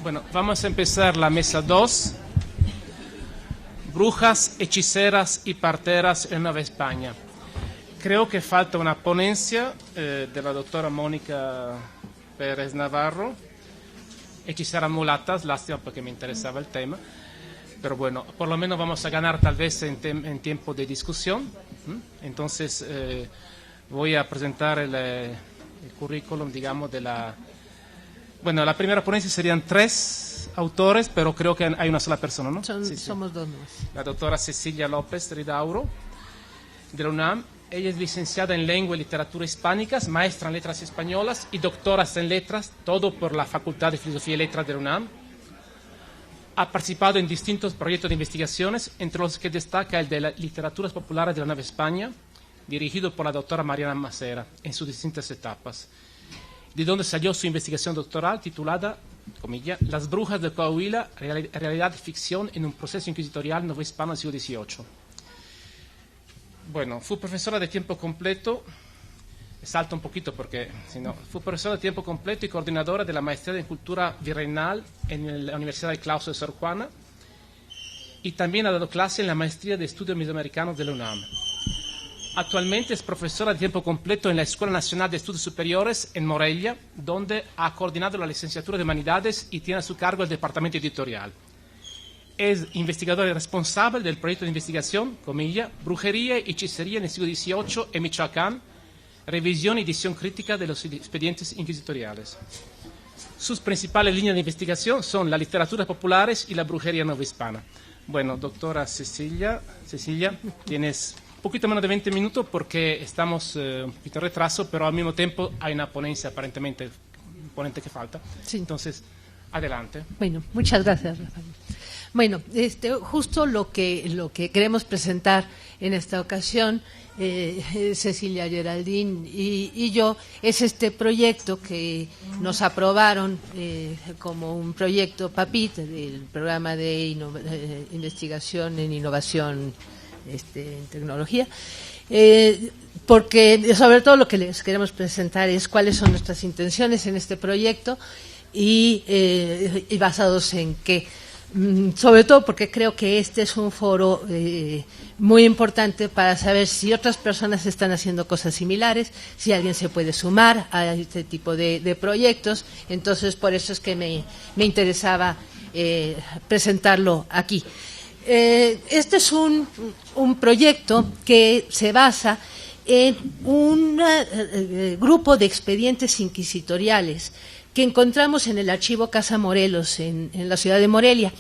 Bueno, vamos a empezar la mesa 2. Brujas, hechiceras y parteras en Nueva España. Creo que falta una ponencia de la doctora Mónica Pérez Navarro. Hechiceras mulatas, lástima porque me interesaba el tema. Pero bueno, por lo menos vamos a ganar tal vez en tiempo de discusión. Entonces, voy a presentar el currículum, digamos, de la... Bueno, la primera ponencia serían 3 autores, pero creo que hay una sola persona, ¿no? Somos 2 más. La doctora Cecilia López Ridauro, de la UNAM. Ella es licenciada en Lengua y Literatura Hispánicas, maestra en Letras Españolas y doctora en Letras, todo por la Facultad de Filosofía y Letras de la UNAM. Ha participado en distintos proyectos de investigaciones, entre los que destaca el de las Literaturas Populares de la Nueva España, dirigido por la doctora Mariana Macera, en sus distintas etapas, de donde salió su investigación doctoral titulada, comilla, Las brujas de Coahuila, realidad y ficción en un proceso inquisitorial novohispano del siglo XVIII. Bueno, fue profesora de tiempo completo, salto un poquito porque, si no, fue profesora de tiempo completo y coordinadora de la maestría en cultura virreinal en la Universidad de Claustro de Sor Juana, y también ha dado clase en la maestría de estudios mesoamericanos de la UNAM. Actualmente es profesora de tiempo completo en la Escuela Nacional de Estudios Superiores en Morelia, donde ha coordinado la licenciatura de Humanidades y tiene a su cargo el departamento editorial. Es investigadora y responsable del proyecto de investigación, comilla, Brujería y Hechicería en el siglo XVIII en Michoacán, revisión y edición crítica de los expedientes inquisitoriales. Sus principales líneas de investigación son las literaturas populares y la brujería novohispana. Bueno, doctora Cecilia, tienes un poquito menos de 20 minutos porque estamos un poquito en retraso, pero al mismo tiempo hay una ponencia aparentemente, un ponente que falta. Sí. Entonces, adelante. Bueno, muchas gracias, Rafael. Bueno, justo lo que queremos presentar en esta ocasión, Cecilia Geraldín y yo, es este proyecto que nos aprobaron como un proyecto PAPIT, del programa de investigación en innovación en tecnología, porque sobre todo lo que les queremos presentar es cuáles son nuestras intenciones en este proyecto y basados en qué. Sobre todo porque creo que este es un foro muy importante para saber si otras personas están haciendo cosas similares, si alguien se puede sumar a este tipo de proyectos. Entonces, por eso es que me interesaba presentarlo aquí. Este es un proyecto que se basa en un grupo de expedientes inquisitoriales que encontramos en el archivo Casa Morelos, en la ciudad de Morelia.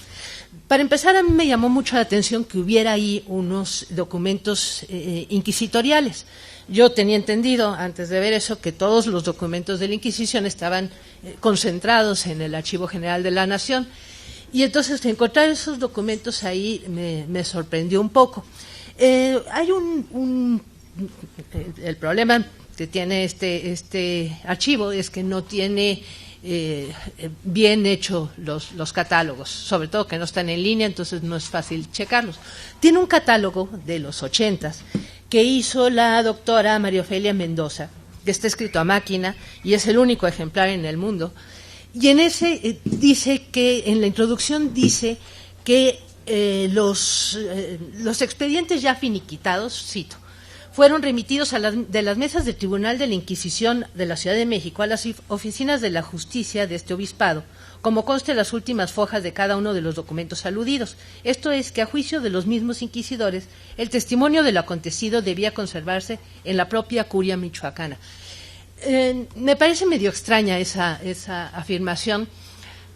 Para empezar, a mí me llamó mucho la atención que hubiera ahí unos documentos inquisitoriales. Yo tenía entendido, antes de ver eso, que todos los documentos de la Inquisición estaban concentrados en el Archivo General de la Nación. Y entonces, encontrar esos documentos ahí me sorprendió un poco. Hay el problema que tiene este archivo es que no tiene bien hecho los catálogos, sobre todo que no están en línea, entonces no es fácil checarlos. Tiene un catálogo de los 80s que hizo la doctora María Ofelia Mendoza, que está escrito a máquina y es el único ejemplar en el mundo. Y en ese dice que, en la introducción dice que los expedientes ya finiquitados, cito, fueron remitidos de las mesas del Tribunal de la Inquisición de la Ciudad de México a las oficinas de la justicia de este obispado, como consta en las últimas fojas de cada uno de los documentos aludidos. Esto es que, a juicio de los mismos inquisidores, el testimonio de lo acontecido debía conservarse en la propia curia michoacana. Me parece medio extraña esa afirmación,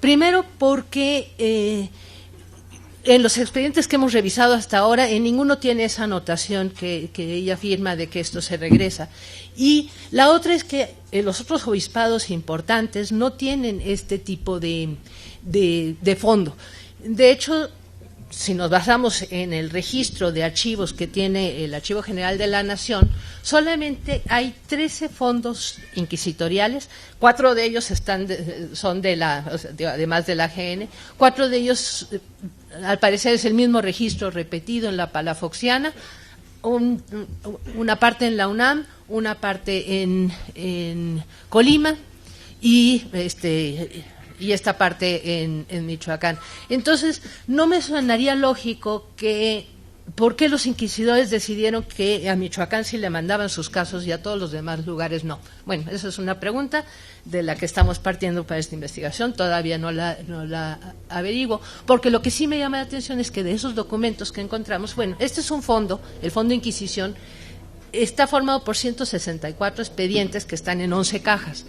primero porque en los expedientes que hemos revisado hasta ahora, en ninguno tiene esa anotación que ella afirma de que esto se regresa. Y la otra es que los otros obispados importantes no tienen este tipo de fondo. De hecho, si nos basamos en el registro de archivos que tiene el Archivo General de la Nación, solamente hay 13 fondos inquisitoriales, 4 de ellos son además de la GN, 4 de ellos al parecer es el mismo registro repetido en la Palafoxiana, una parte en la UNAM, una parte en Colima y y esta parte en Michoacán. Entonces, no me sonaría lógico que ¿por qué los inquisidores decidieron que a Michoacán sí le mandaban sus casos y a todos los demás lugares no? Bueno, esa es una pregunta de la que estamos partiendo para esta investigación, todavía no la averiguo, porque lo que sí me llama la atención es que de esos documentos que encontramos, bueno, este es un fondo, el Fondo de Inquisición, está formado por 164 expedientes que están en 11 cajas.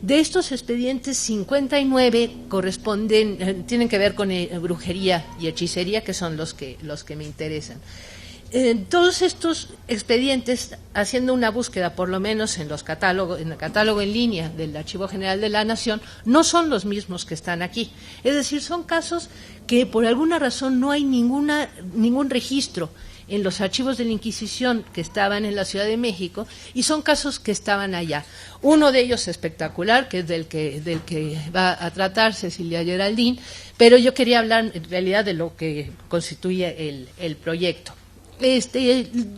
De estos expedientes, 59 tienen que ver con brujería y hechicería, que son los que me interesan. Todos estos expedientes, haciendo una búsqueda, por lo menos en el catálogo en línea del Archivo General de la Nación, no son los mismos que están aquí. Es decir, son casos que por alguna razón no hay ningún registro en los archivos de la Inquisición que estaban en la Ciudad de México, y son casos que estaban allá. Uno de ellos espectacular, que es del que va a tratar Cecilia Geraldín, pero yo quería hablar en realidad de lo que constituye el proyecto.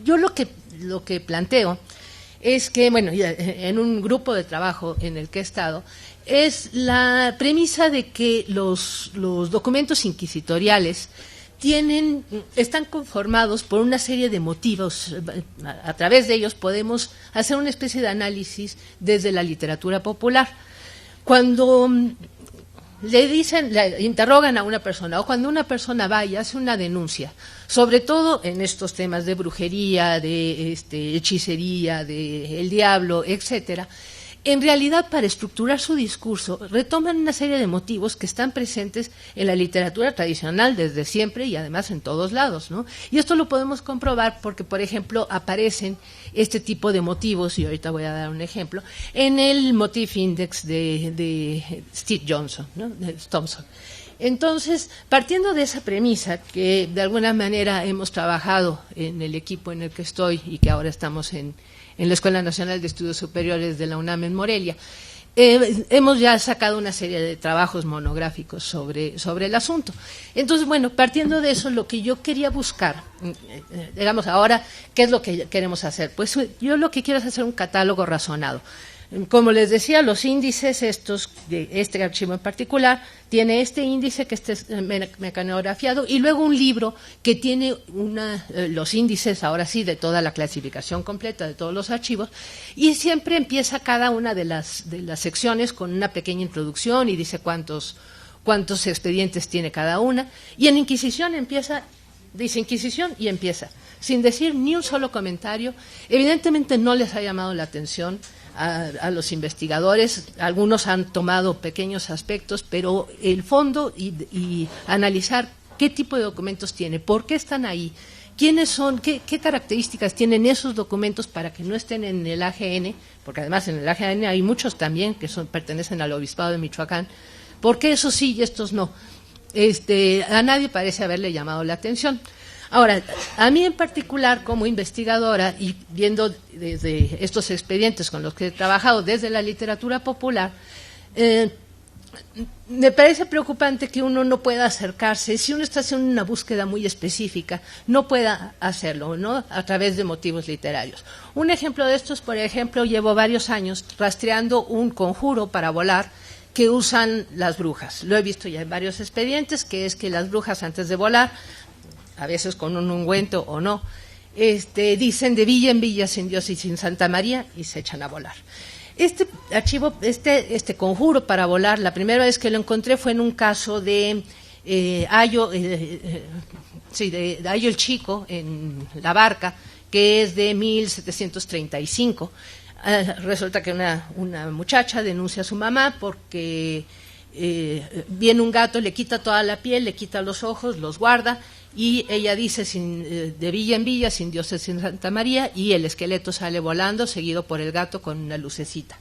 Yo lo que planteo es que, bueno, en un grupo de trabajo en el que he estado, es la premisa de que los documentos inquisitoriales están conformados por una serie de motivos. A través de ellos podemos hacer una especie de análisis desde la literatura popular. Cuando le interrogan a una persona, o cuando una persona va y hace una denuncia, sobre todo en estos temas de brujería, de hechicería, de el diablo, etcétera, en realidad, para estructurar su discurso, retoman una serie de motivos que están presentes en la literatura tradicional desde siempre y además en todos lados, ¿no? Y esto lo podemos comprobar porque, por ejemplo, aparecen este tipo de motivos, y ahorita voy a dar un ejemplo, en el Motif Index de Steve Johnson, ¿no? De Thompson. Entonces, partiendo de esa premisa, que de alguna manera hemos trabajado en el equipo en el que estoy y que ahora estamos en la Escuela Nacional de Estudios Superiores de la UNAM en Morelia, hemos ya sacado una serie de trabajos monográficos sobre el asunto. Entonces, bueno, partiendo de eso, lo que yo quería buscar, digamos ahora, ¿qué es lo que queremos hacer? Pues yo lo que quiero es hacer un catálogo razonado. Como les decía, los índices estos, de este archivo en particular, tiene este índice que es mecanografiado, y luego un libro que tiene los índices, ahora sí, de toda la clasificación completa de todos los archivos, y siempre empieza cada una de las secciones con una pequeña introducción y dice cuántos expedientes tiene cada una, y en Inquisición dice Inquisición y empieza, sin decir ni un solo comentario. Evidentemente no les ha llamado la atención a los investigadores, algunos han tomado pequeños aspectos, pero el fondo y analizar qué tipo de documentos tiene, por qué están ahí, quiénes son, qué características tienen esos documentos para que no estén en el AGN, porque además en el AGN hay muchos también que pertenecen al Obispado de Michoacán, por qué esos sí y estos no. A nadie parece haberle llamado la atención. Ahora, a mí en particular, como investigadora y viendo desde estos expedientes con los que he trabajado desde la literatura popular, me parece preocupante que uno no pueda acercarse, si uno está haciendo una búsqueda muy específica, no pueda hacerlo, ¿no?, a través de motivos literarios. Un ejemplo de esto es, por ejemplo, llevo varios años rastreando un conjuro para volar que usan las brujas. Lo he visto ya en varios expedientes, que es que las brujas antes de volar, a veces con un ungüento o no, dicen de villa en villa, sin Dios y sin Santa María, y se echan a volar. Este archivo, este conjuro para volar, la primera vez que lo encontré fue en un caso de Ayo el Chico, en La Barca, que es de 1735. Resulta que una muchacha denuncia a su mamá porque viene un gato, le quita toda la piel, le quita los ojos, los guarda, y ella dice de villa en villa, sin Dios y sin Santa María, y el esqueleto sale volando, seguido por el gato con una lucecita.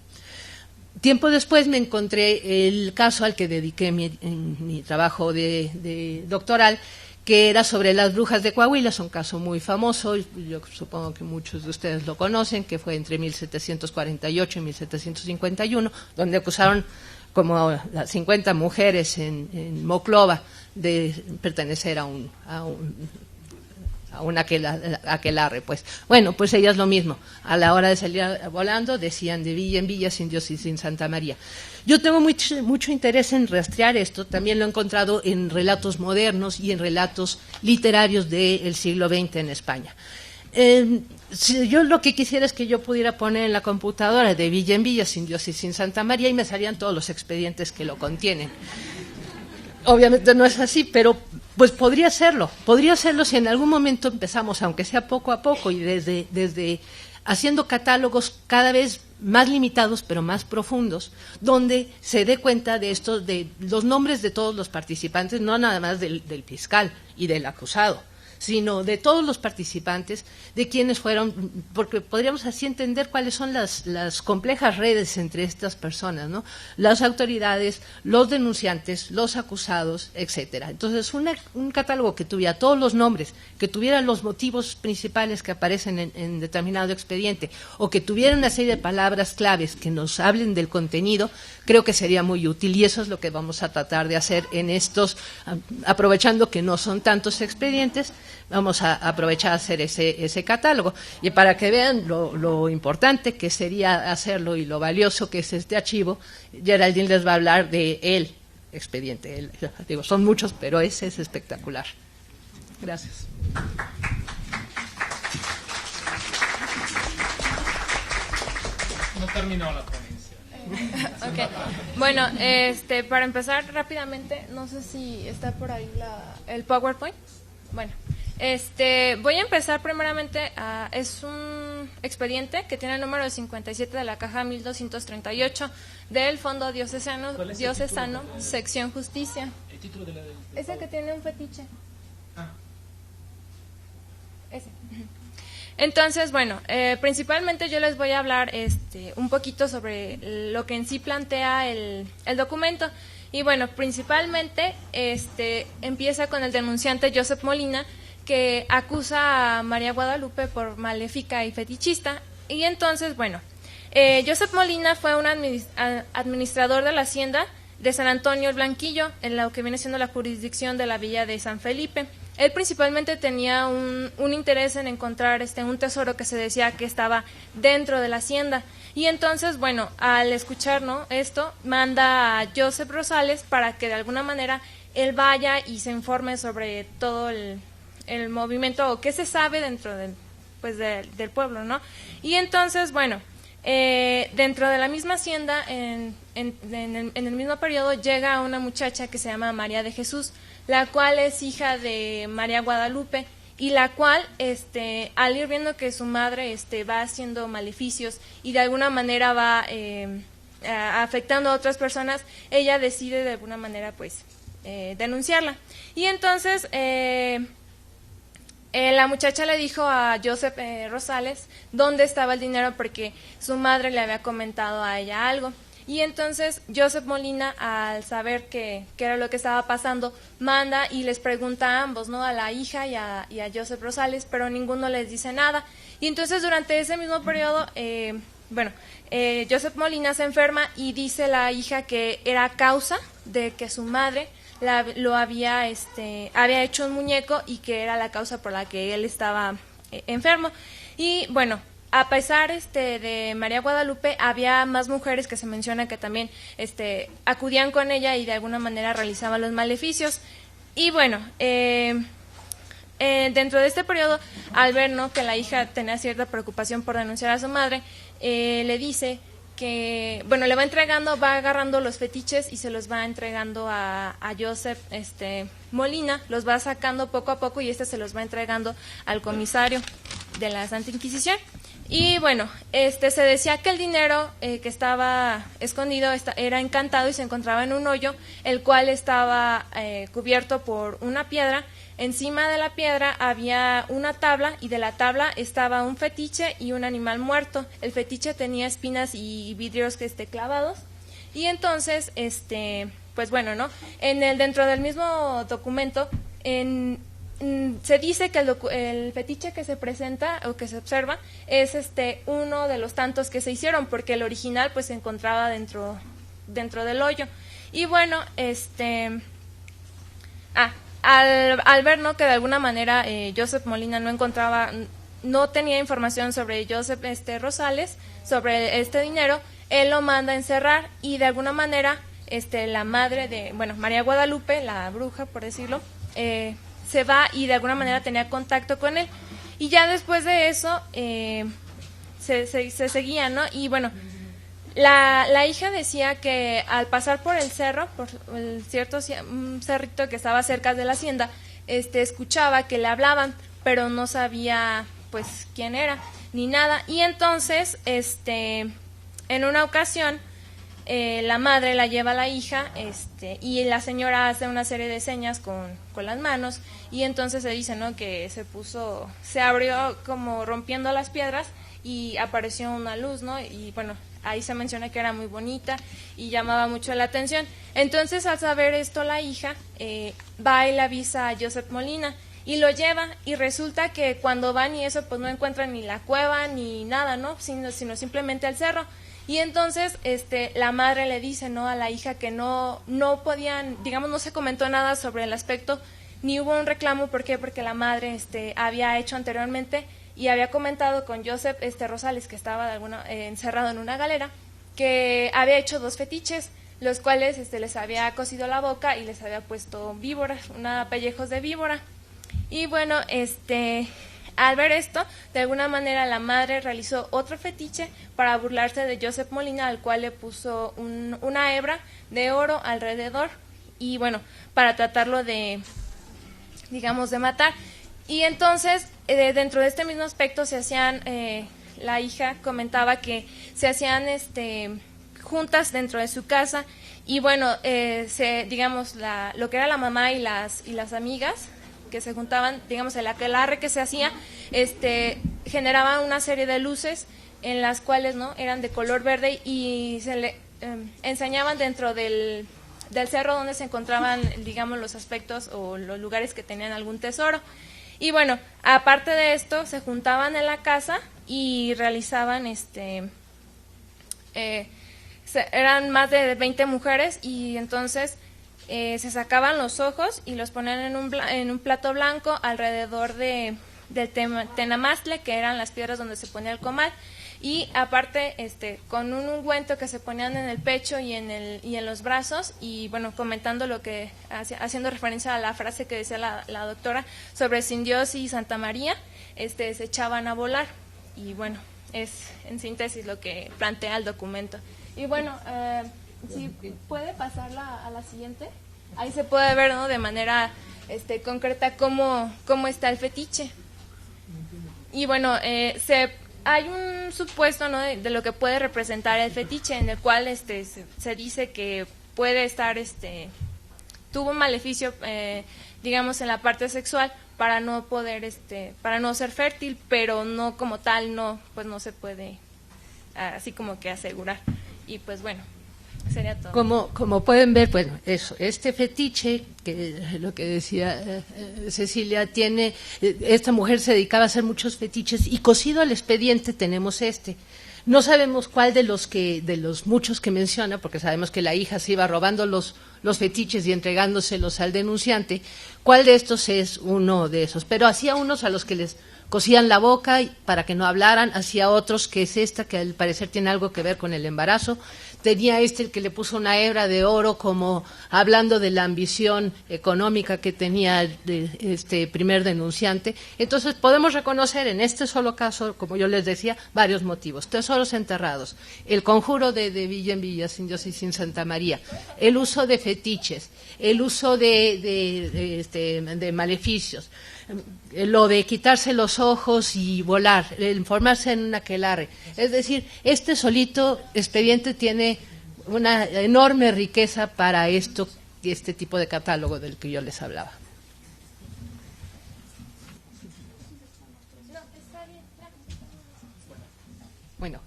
Tiempo después me encontré el caso al que dediqué mi trabajo de doctoral, que era sobre las brujas de Coahuila. Es un caso muy famoso, yo supongo que muchos de ustedes lo conocen, que fue entre 1748 y 1751, donde acusaron como las 50 mujeres en Moclova de pertenecer a a un aquelarre, pues. Bueno, pues ellas lo mismo. A la hora de salir volando decían de villa en villa, sin Dios y sin Santa María. Yo tengo mucho interés en rastrear esto. También lo he encontrado en relatos modernos y en relatos literarios del siglo XX en España. Yo lo que quisiera es que yo pudiera poner en la computadora de villa en villa, sin Dios y sin Santa María, y me salían todos los expedientes que lo contienen. Obviamente no es así, pero pues podría serlo si en algún momento empezamos, aunque sea poco a poco, y desde haciendo catálogos cada vez más limitados pero más profundos, donde se dé cuenta de estos, de los nombres de todos los participantes, no nada más del fiscal y del acusado, sino de todos los participantes, de quienes fueron, porque podríamos así entender cuáles son las complejas redes entre estas personas, ¿no? Las autoridades, los denunciantes, los acusados, etcétera. Entonces, un catálogo que tuviera todos los nombres, que tuviera los motivos principales que aparecen en determinado expediente, o que tuviera una serie de palabras claves que nos hablen del contenido, creo que sería muy útil, y eso es lo que vamos a tratar de hacer en estos, aprovechando que no son tantos expedientes. Vamos a aprovechar a hacer ese catálogo, y para que vean lo importante que sería hacerlo y lo valioso que es este archivo, Geraldine les va a hablar de el expediente. Digo, son muchos, pero ese es espectacular. Gracias. No terminó la ponencia. Okay. Bueno, para empezar rápidamente, no sé si está por ahí el PowerPoint. Bueno, voy a empezar primeramente. Es un expediente que tiene el número 57 de la caja 1238 del Fondo Diocesano, sección Justicia. ¿El título del Ese que tiene un fetiche. Ah. Ese. Entonces, bueno, principalmente yo les voy a hablar un poquito sobre lo que en sí plantea el documento. Y bueno, principalmente empieza con el denunciante Josep Molina, que acusa a María Guadalupe por maléfica y fetichista. Y entonces, bueno, Josep Molina fue un administrador de la hacienda de San Antonio el Blanquillo, en lo que viene siendo la jurisdicción de la villa de San Felipe. Él principalmente tenía un interés en encontrar un tesoro que se decía que estaba dentro de la hacienda. Y entonces, bueno, al escuchar esto, manda a Josep Rosales para que de alguna manera él vaya y se informe sobre todo el movimiento, o qué se sabe dentro del pueblo, ¿no? Y entonces, bueno, dentro de la misma hacienda, en el mismo periodo, llega una muchacha que se llama María de Jesús, la cual es hija de María Guadalupe, y la cual, al ir viendo que su madre va haciendo maleficios y de alguna manera va afectando a otras personas, ella decide de alguna manera pues denunciarla. Y entonces la muchacha le dijo a Josep Rosales dónde estaba el dinero, porque su madre le había comentado a ella algo. Y entonces Josep Molina, al saber qué era lo que estaba pasando, manda y les pregunta a ambos, ¿no? A la hija y a Josep Rosales, pero ninguno les dice nada. Y entonces durante ese mismo periodo, Josep Molina se enferma, y dice la hija que era causa de que su madre lo había hecho un muñeco, y que era la causa por la que él estaba enfermo. Y bueno, a pesar de María Guadalupe, había más mujeres que se menciona que también acudían con ella y de alguna manera realizaban los maleficios. Y bueno, dentro de este periodo, al ver que la hija tenía cierta preocupación por denunciar a su madre, le dice que, bueno, le va entregando, va agarrando los fetiches y se los va entregando a Josep Molina, los va sacando poco a poco, y se los va entregando al comisario de la Santa Inquisición. Y bueno, se decía que el dinero que estaba escondido era encantado y se encontraba en un hoyo, el cual estaba cubierto por una piedra. Encima de la piedra había una tabla, y de la tabla estaba un fetiche y un animal muerto. El fetiche tenía espinas y vidrios clavados. Y entonces, pues bueno, ¿no? Dentro del mismo documento, se dice que el fetiche que se presenta o que se observa es uno de los tantos que se hicieron, porque el original pues se encontraba dentro del hoyo. Y bueno, al ver, ¿no?, que de alguna manera Joseph Molina no tenía información sobre Joseph Rosales, sobre este dinero, él lo manda a encerrar y de alguna manera la madre de, María Guadalupe, la bruja, por decirlo, se va y de alguna manera tenía contacto con él. Y ya después de eso se seguía, ¿no? Y bueno, la hija decía que al pasar por el cerro, por el un cerrito que estaba cerca de la hacienda, escuchaba que le hablaban, pero no sabía pues quién era ni nada. Y entonces en una ocasión la madre la lleva a la hija y la señora hace una serie de señas con las manos, y entonces se dice, ¿no?, que se abrió como rompiendo las piedras y apareció una luz, ¿no? Y bueno, ahí se menciona que era muy bonita y llamaba mucho la atención. Entonces, al saber esto, la hija va y le avisa a Joseph Molina y lo lleva, y resulta que cuando van y eso, pues no encuentran ni la cueva ni nada, ¿no?, sino simplemente el cerro. Y entonces la madre le dice, ¿no?, a la hija que no podían, digamos, no se comentó nada sobre el aspecto, ni hubo un reclamo. ¿Por qué? Porque la madre había hecho anteriormente y había comentado con Joseph Rosales, que estaba encerrado en una galera, que había hecho 2 fetiches, los cuales les había cosido la boca y les había puesto víboras, pellejos de víbora. Y bueno, al ver esto, de alguna manera la madre realizó otro fetiche para burlarse de Joseph Molina, al cual le puso una hebra de oro alrededor, y bueno, para tratarlo de matar. Y entonces, dentro de este mismo aspecto se hacían, la hija comentaba que se hacían juntas dentro de su casa, y bueno, lo que era la mamá y las amigas que se juntaban, digamos, el aquelarre que se hacía, generaban una serie de luces en las cuales, ¿no?, eran de color verde, y se le enseñaban dentro del cerro donde se encontraban, digamos, los aspectos o los lugares que tenían algún tesoro. Y bueno, aparte de esto, se juntaban en la casa y realizaban, eran más de 20 mujeres, y entonces se sacaban los ojos y los ponían en un plato blanco alrededor del tenamaztle, que eran las piedras donde se ponía el comal, y aparte con un ungüento que se ponían en el pecho y en los brazos, y bueno, comentando lo que haciendo referencia a la frase que decía la doctora sobre Sin Dios y Santa María, se echaban a volar. Y bueno, es en síntesis lo que plantea el documento. Y bueno, si puede pasarla a la siguiente, ahí se puede ver, ¿no?, de manera concreta cómo está el fetiche. Y bueno, hay un supuesto, ¿no?, de lo que puede representar el fetiche, en el cual se dice que puede estar, tuvo un maleficio, digamos, en la parte sexual, para no poder, para no ser fértil, pero no como tal, pues no se puede así como que asegurar. Y pues bueno, sería todo. Como pueden ver, bueno, eso, este fetiche, que lo que decía Cecilia, esta mujer se dedicaba a hacer muchos fetiches, y cosido al expediente tenemos No sabemos cuál de los muchos que menciona, porque sabemos que la hija se iba robando los fetiches y entregándoselos al denunciante, cuál de estos es uno de esos. Pero hacía unos a los que les cosían la boca para que no hablaran, hacía otros, que es esta, que al parecer tiene algo que ver con el embarazo. Tenía el que le puso una hebra de oro, como hablando de la ambición económica que tenía este primer denunciante. Entonces podemos reconocer en este solo caso, como yo les decía, varios motivos: tesoros enterrados, el conjuro de Villa en Villa, Sin Dios y Sin Santa María, el uso de fetiches, el uso de maleficios, lo de quitarse los ojos y volar, el formarse en un aquelarre. Es decir, este solito expediente tiene una enorme riqueza para este tipo de catálogo del que yo les hablaba. Bueno,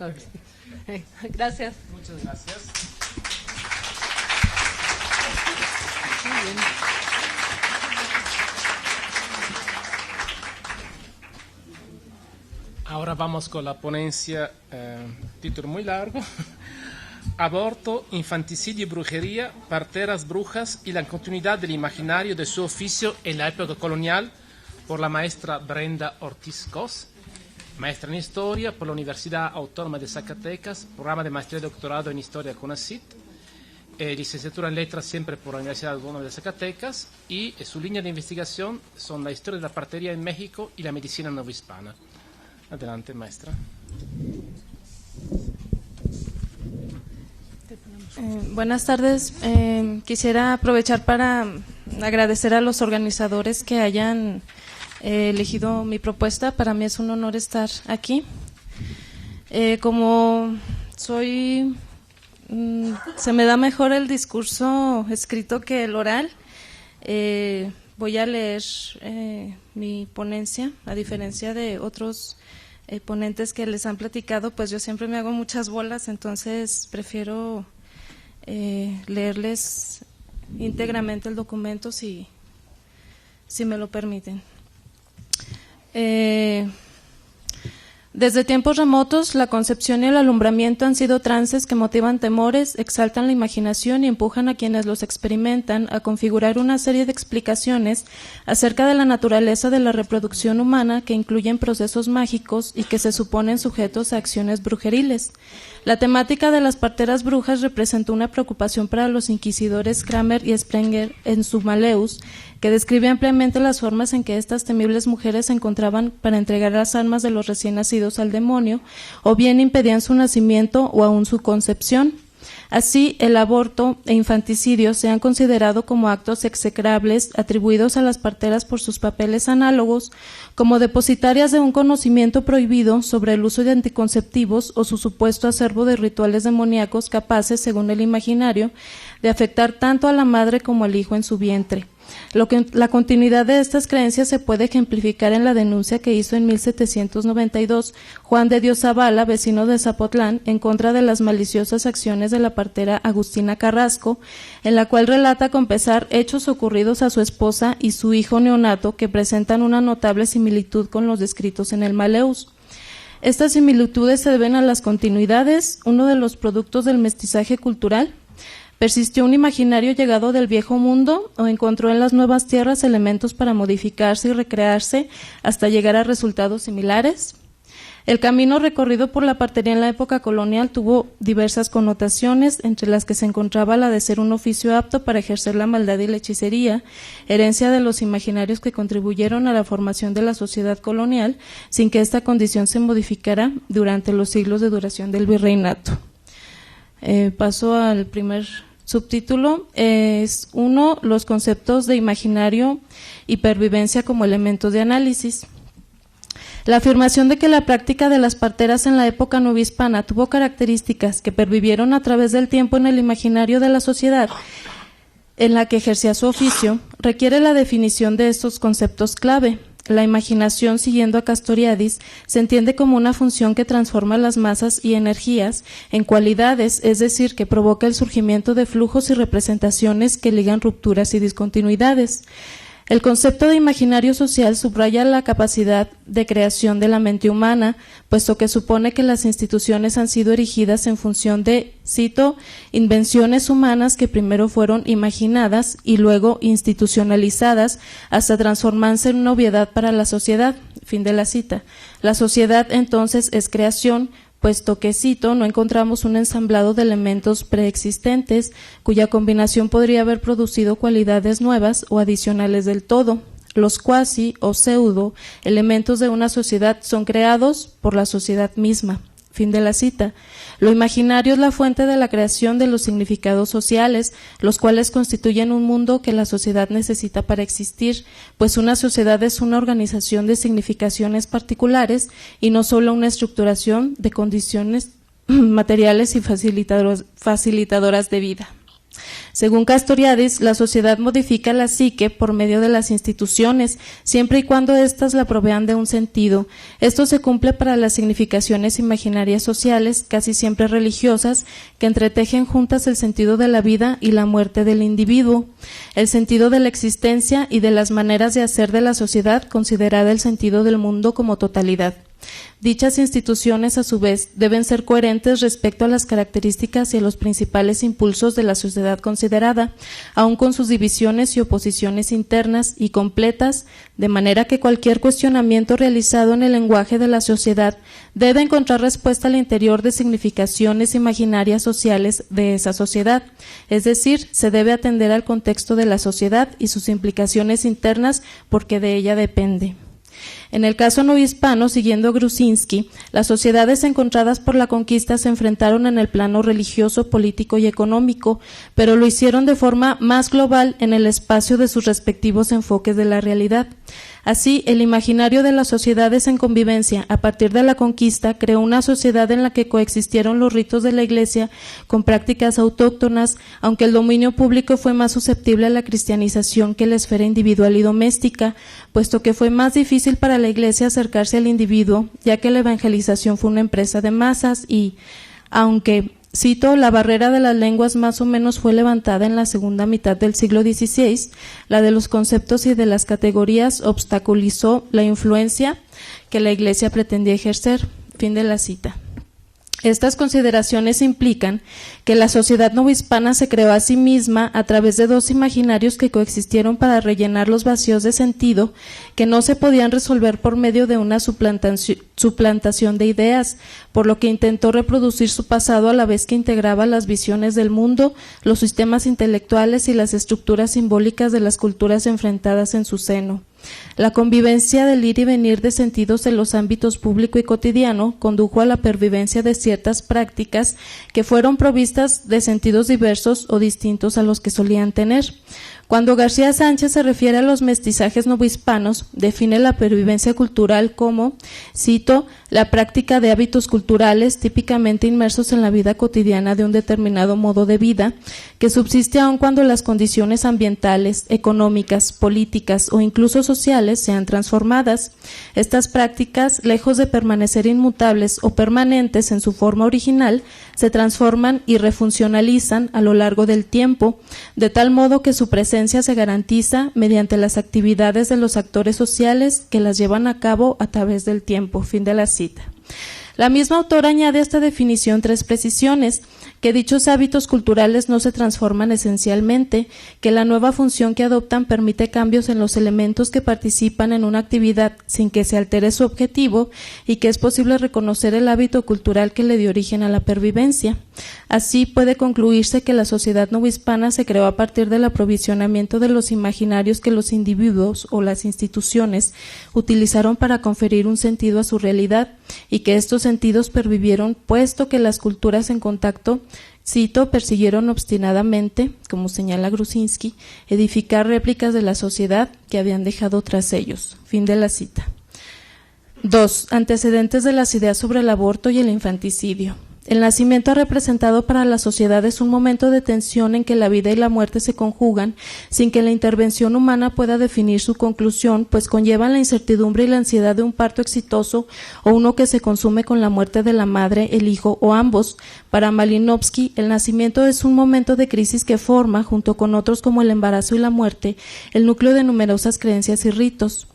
gracias. Muchas gracias. Muy bien. Ahora vamos con la ponencia, título muy largo, aborto, infanticidio y brujería, parteras, brujas y la continuidad del imaginario de su oficio en la época colonial, por la maestra Brenda Ortiz Cos, maestra en Historia por la Universidad Autónoma de Zacatecas, programa de maestría y doctorado en Historia CONACYT, licenciatura en Letras siempre por la Universidad Autónoma de Zacatecas, y su línea de investigación son la historia de la partería en México y la medicina novohispana. Adelante, maestra. Buenas tardes. Quisiera aprovechar para agradecer a los organizadores que hayan elegido mi propuesta. Para mí es un honor estar aquí. Como soy, se me da mejor el discurso escrito que el oral, voy a leer mi ponencia, a diferencia de otros ponentes que les han platicado, pues yo siempre me hago muchas bolas, entonces prefiero leerles íntegramente el documento si me lo permiten. Desde tiempos remotos, la concepción y el alumbramiento han sido trances que motivan temores, exaltan la imaginación y empujan a quienes los experimentan a configurar una serie de explicaciones acerca de la naturaleza de la reproducción humana que incluyen procesos mágicos y que se suponen sujetos a acciones brujeriles. La temática de las parteras brujas representó una preocupación para los inquisidores Kramer y Sprenger en su Maleus, que describe ampliamente las formas en que estas temibles mujeres se encontraban para entregar las almas de los recién nacidos al demonio, o bien impedían su nacimiento o aún su concepción. Así, el aborto e infanticidio se han considerado como actos execrables atribuidos a las parteras por sus papeles análogos, como depositarias de un conocimiento prohibido sobre el uso de anticonceptivos o su supuesto acervo de rituales demoníacos capaces, según el imaginario, de afectar tanto a la madre como al hijo en su vientre. La continuidad de estas creencias se puede ejemplificar en la denuncia que hizo en 1792 Juan de Dios Zavala, vecino de Zapotlán, en contra de las maliciosas acciones de la partera Agustina Carrasco, en la cual relata con pesar hechos ocurridos a su esposa y su hijo neonato que presentan una notable similitud con los descritos en el Maleus. Estas similitudes se deben a las continuidades, uno de los productos del mestizaje cultural. ¿Persistió un imaginario llegado del viejo mundo o encontró en las nuevas tierras elementos para modificarse y recrearse hasta llegar a resultados similares? El camino recorrido por la partería en la época colonial tuvo diversas connotaciones, entre las que se encontraba la de ser un oficio apto para ejercer la maldad y la hechicería, herencia de los imaginarios que contribuyeron a la formación de la sociedad colonial, sin que esta condición se modificara durante los siglos de duración del virreinato. Paso al primer subtítulo. Es 1. Los conceptos de imaginario y pervivencia como elementos de análisis. La afirmación de que la práctica de las parteras en la época novohispana tuvo características que pervivieron a través del tiempo en el imaginario de la sociedad en la que ejercía su oficio requiere la definición de estos conceptos clave. La imaginación, siguiendo a Castoriadis, se entiende como una función que transforma las masas y energías en cualidades, es decir, que provoca el surgimiento de flujos y representaciones que ligan rupturas y discontinuidades. El concepto de imaginario social subraya la capacidad de creación de la mente humana, puesto que supone que las instituciones han sido erigidas en función de, cito, invenciones humanas que primero fueron imaginadas y luego institucionalizadas hasta transformarse en una obviedad para la sociedad. Fin de la cita. La sociedad entonces es creación, puesto que, cito, no encontramos un ensamblado de elementos preexistentes cuya combinación podría haber producido cualidades nuevas o adicionales del todo. Los cuasi o pseudo elementos de una sociedad son creados por la sociedad misma. Fin de la cita. Lo imaginario es la fuente de la creación de los significados sociales, los cuales constituyen un mundo que la sociedad necesita para existir, pues una sociedad es una organización de significaciones particulares y no solo una estructuración de condiciones materiales y facilitadoras de vida. Según Castoriadis, la sociedad modifica la psique por medio de las instituciones, siempre y cuando éstas la provean de un sentido. Esto se cumple para las significaciones imaginarias sociales, casi siempre religiosas, que entretejen juntas el sentido de la vida y la muerte del individuo, el sentido de la existencia y de las maneras de hacer de la sociedad, considerada el sentido del mundo como totalidad. Dichas instituciones, a su vez, deben ser coherentes respecto a las características y a los principales impulsos de la sociedad considerada, aun con sus divisiones y oposiciones internas y completas, de manera que cualquier cuestionamiento realizado en el lenguaje de la sociedad debe encontrar respuesta al interior de significaciones imaginarias sociales de esa sociedad, es decir, se debe atender al contexto de la sociedad y sus implicaciones internas porque de ella depende. En el caso novohispano, siguiendo Gruzinski, las sociedades encontradas por la conquista se enfrentaron en el plano religioso, político y económico, pero lo hicieron de forma más global en el espacio de sus respectivos enfoques de la realidad. Así, el imaginario de las sociedades en convivencia a partir de la conquista creó una sociedad en la que coexistieron los ritos de la Iglesia con prácticas autóctonas, aunque el dominio público fue más susceptible a la cristianización que la esfera individual y doméstica, puesto que fue más difícil para la Iglesia acercarse al individuo, ya que la evangelización fue una empresa de masas y, aunque cito, la barrera de las lenguas más o menos fue levantada en la segunda mitad del siglo XVI, la de los conceptos y de las categorías obstaculizó la influencia que la Iglesia pretendía ejercer. Fin de la cita. Estas consideraciones implican que la sociedad novohispana se creó a sí misma a través de dos imaginarios que coexistieron para rellenar los vacíos de sentido que no se podían resolver por medio de una suplantación de ideas, por lo que intentó reproducir su pasado a la vez que integraba las visiones del mundo, los sistemas intelectuales y las estructuras simbólicas de las culturas enfrentadas en su seno. La convivencia del ir y venir de sentidos en los ámbitos público y cotidiano condujo a la pervivencia de ciertas prácticas que fueron provistas de sentidos diversos o distintos a los que solían tener. Cuando García Sánchez se refiere a los mestizajes novohispanos, define la pervivencia cultural como, cito, la práctica de hábitos culturales típicamente inmersos en la vida cotidiana de un determinado modo de vida, que subsiste aun cuando las condiciones ambientales, económicas, políticas o incluso sociales sean transformadas. Estas prácticas, lejos de permanecer inmutables o permanentes en su forma original, se transforman y refuncionalizan a lo largo del tiempo, de tal modo que su presencia se garantiza mediante las actividades de los actores sociales que las llevan a cabo a través del tiempo. Fin de la cita. La misma autora añade a esta definición tres precisiones: que dichos hábitos culturales no se transforman esencialmente, que la nueva función que adoptan permite cambios en los elementos que participan en una actividad sin que se altere su objetivo y que es posible reconocer el hábito cultural que le dio origen a la pervivencia. Así puede concluirse que la sociedad novohispana se creó a partir del aprovisionamiento de los imaginarios que los individuos o las instituciones utilizaron para conferir un sentido a su realidad y que estos sentidos pervivieron puesto que las culturas en contacto, cito, persiguieron obstinadamente, como señala Gruzinski, edificar réplicas de la sociedad que habían dejado tras ellos. Fin de la cita. 2. Antecedentes de las ideas sobre el aborto y el infanticidio. El nacimiento ha representado para la sociedad es un momento de tensión en que la vida y la muerte se conjugan sin que la intervención humana pueda definir su conclusión, pues conllevan la incertidumbre y la ansiedad de un parto exitoso o uno que se consume con la muerte de la madre, el hijo o ambos. Para Malinowski, el nacimiento es un momento de crisis que forma, junto con otros como el embarazo y la muerte, el núcleo de numerosas creencias y ritos.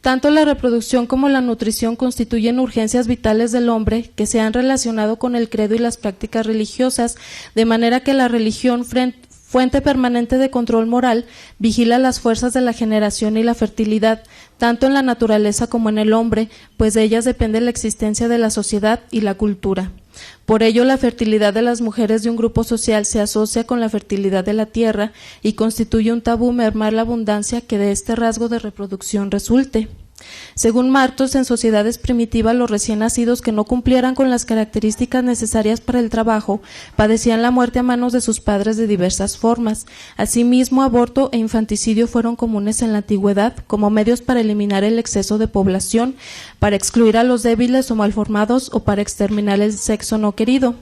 Tanto la reproducción como la nutrición constituyen urgencias vitales del hombre que se han relacionado con el credo y las prácticas religiosas, de manera que la religión, fuente permanente de control moral, vigila las fuerzas de la generación y la fertilidad, tanto en la naturaleza como en el hombre, pues de ellas depende la existencia de la sociedad y la cultura. Por ello, la fertilidad de las mujeres de un grupo social se asocia con la fertilidad de la tierra y constituye un tabú mermar la abundancia que de este rasgo de reproducción resulte. Según Martos, en sociedades primitivas los recién nacidos que no cumplieran con las características necesarias para el trabajo padecían la muerte a manos de sus padres de diversas formas. Asimismo, aborto e infanticidio fueron comunes en la antigüedad como medios para eliminar el exceso de población, para excluir a los débiles o malformados o para exterminar el sexo no querido.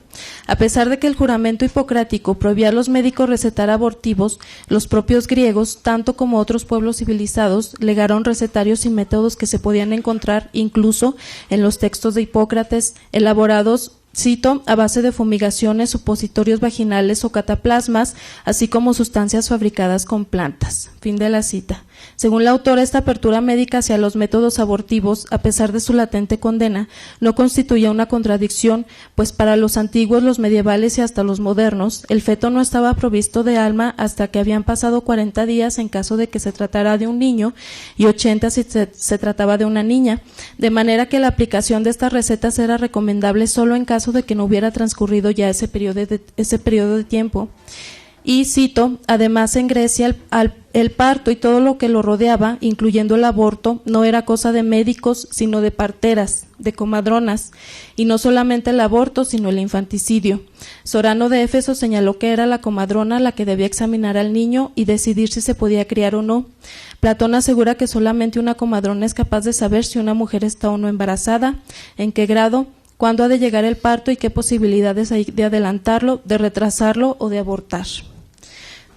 A pesar de que el juramento hipocrático prohibía a los médicos recetar abortivos, los propios griegos, tanto como otros pueblos civilizados, legaron recetarios y métodos que se podían encontrar incluso en los textos de Hipócrates, elaborados cito, a base de fumigaciones, supositorios vaginales o cataplasmas, así como sustancias fabricadas con plantas. Fin de la cita. Según la autora, esta apertura médica hacia los métodos abortivos, a pesar de su latente condena, no constituía una contradicción, pues para los antiguos, los medievales y hasta los modernos, el feto no estaba provisto de alma hasta que habían pasado 40 días en caso de que se tratara de un niño y 80 si se trataba de una niña, de manera que la aplicación de estas recetas era recomendable solo en caso de que no hubiera transcurrido ya ese periodo de tiempo. Y cito, además en Grecia el parto y todo lo que lo rodeaba, incluyendo el aborto, no era cosa de médicos, sino de parteras, de comadronas, y no solamente el aborto, sino el infanticidio. Sorano de Éfeso señaló que era la comadrona la que debía examinar al niño y decidir si se podía criar o no. Platón asegura que solamente una comadrona es capaz de saber si una mujer está o no embarazada, en qué grado, cuándo ha de llegar el parto y qué posibilidades hay de adelantarlo, de retrasarlo o de abortar.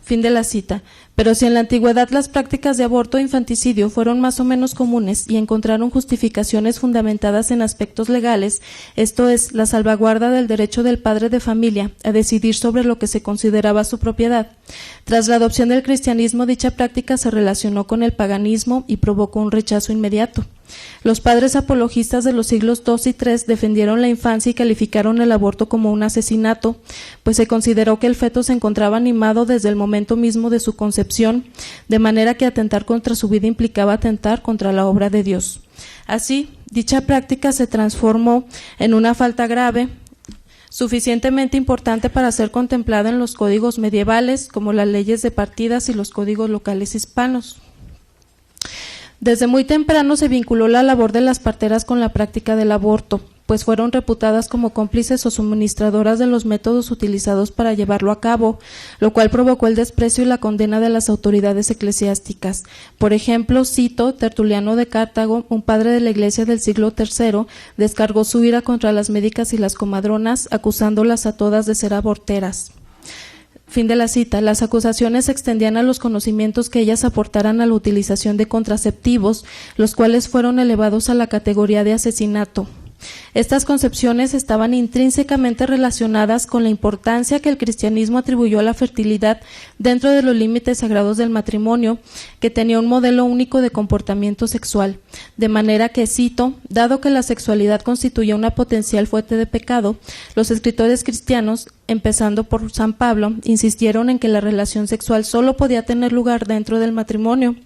Fin de la cita. Pero si en la antigüedad las prácticas de aborto e infanticidio fueron más o menos comunes y encontraron justificaciones fundamentadas en aspectos legales, esto es, la salvaguarda del derecho del padre de familia a decidir sobre lo que se consideraba su propiedad. Tras la adopción del cristianismo, dicha práctica se relacionó con el paganismo y provocó un rechazo inmediato. Los padres apologistas de los siglos II y III defendieron la infancia y calificaron el aborto como un asesinato, pues se consideró que el feto se encontraba animado desde el momento mismo de su concepción, de manera que atentar contra su vida implicaba atentar contra la obra de Dios. Así, dicha práctica se transformó en una falta grave, suficientemente importante para ser contemplada en los códigos medievales, como las leyes de partidas y los códigos locales hispanos. Desde muy temprano se vinculó la labor de las parteras con la práctica del aborto, pues fueron reputadas como cómplices o suministradoras de los métodos utilizados para llevarlo a cabo, lo cual provocó el desprecio y la condena de las autoridades eclesiásticas. Por ejemplo, cito, Tertuliano de Cartago, un padre de la Iglesia del siglo III, descargó su ira contra las médicas y las comadronas, acusándolas a todas de ser aborteras. Fin de la cita. Las acusaciones se extendían a los conocimientos que ellas aportaran a la utilización de contraceptivos, los cuales fueron elevados a la categoría de asesinato. Estas concepciones estaban intrínsecamente relacionadas con la importancia que el cristianismo atribuyó a la fertilidad dentro de los límites sagrados del matrimonio, que tenía un modelo único de comportamiento sexual, de manera que, cito, dado que la sexualidad constituía una potencial fuente de pecado, los escritores cristianos, empezando por San Pablo, insistieron en que la relación sexual solo podía tener lugar dentro del matrimonio,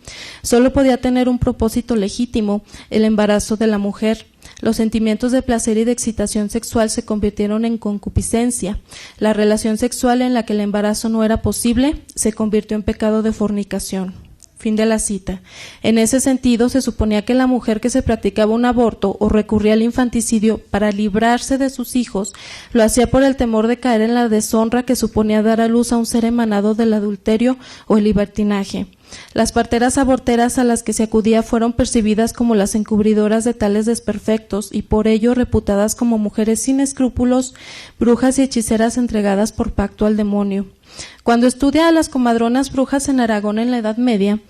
solo podía tener un propósito legítimo, el embarazo de la mujer. Los sentimientos de placer y de excitación sexual se convirtieron en concupiscencia. La relación sexual en la que el embarazo no era posible se convirtió en pecado de fornicación. Fin de la cita. En ese sentido, se suponía que la mujer que se practicaba un aborto o recurría al infanticidio para librarse de sus hijos, lo hacía por el temor de caer en la deshonra que suponía dar a luz a un ser emanado del adulterio o el libertinaje. Las parteras aborteras a las que se acudía fueron percibidas como las encubridoras de tales desperfectos y por ello reputadas como mujeres sin escrúpulos, brujas y hechiceras entregadas por pacto al demonio. Cuando estudia a las comadronas brujas en Aragón en la Edad Media,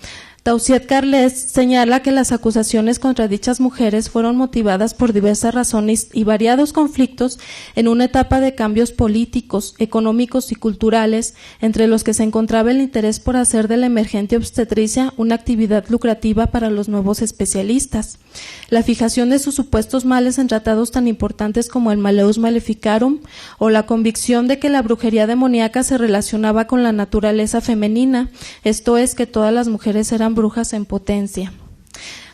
Tausiet Carles señala que las acusaciones contra dichas mujeres fueron motivadas por diversas razones y variados conflictos en una etapa de cambios políticos, económicos y culturales, entre los que se encontraba el interés por hacer de la emergente obstetricia una actividad lucrativa para los nuevos especialistas, la fijación de sus supuestos males en tratados tan importantes como el Malleus Maleficarum o la convicción de que la brujería demoníaca se relacionaba con la naturaleza femenina, esto es, que todas las mujeres eran brujas en potencia.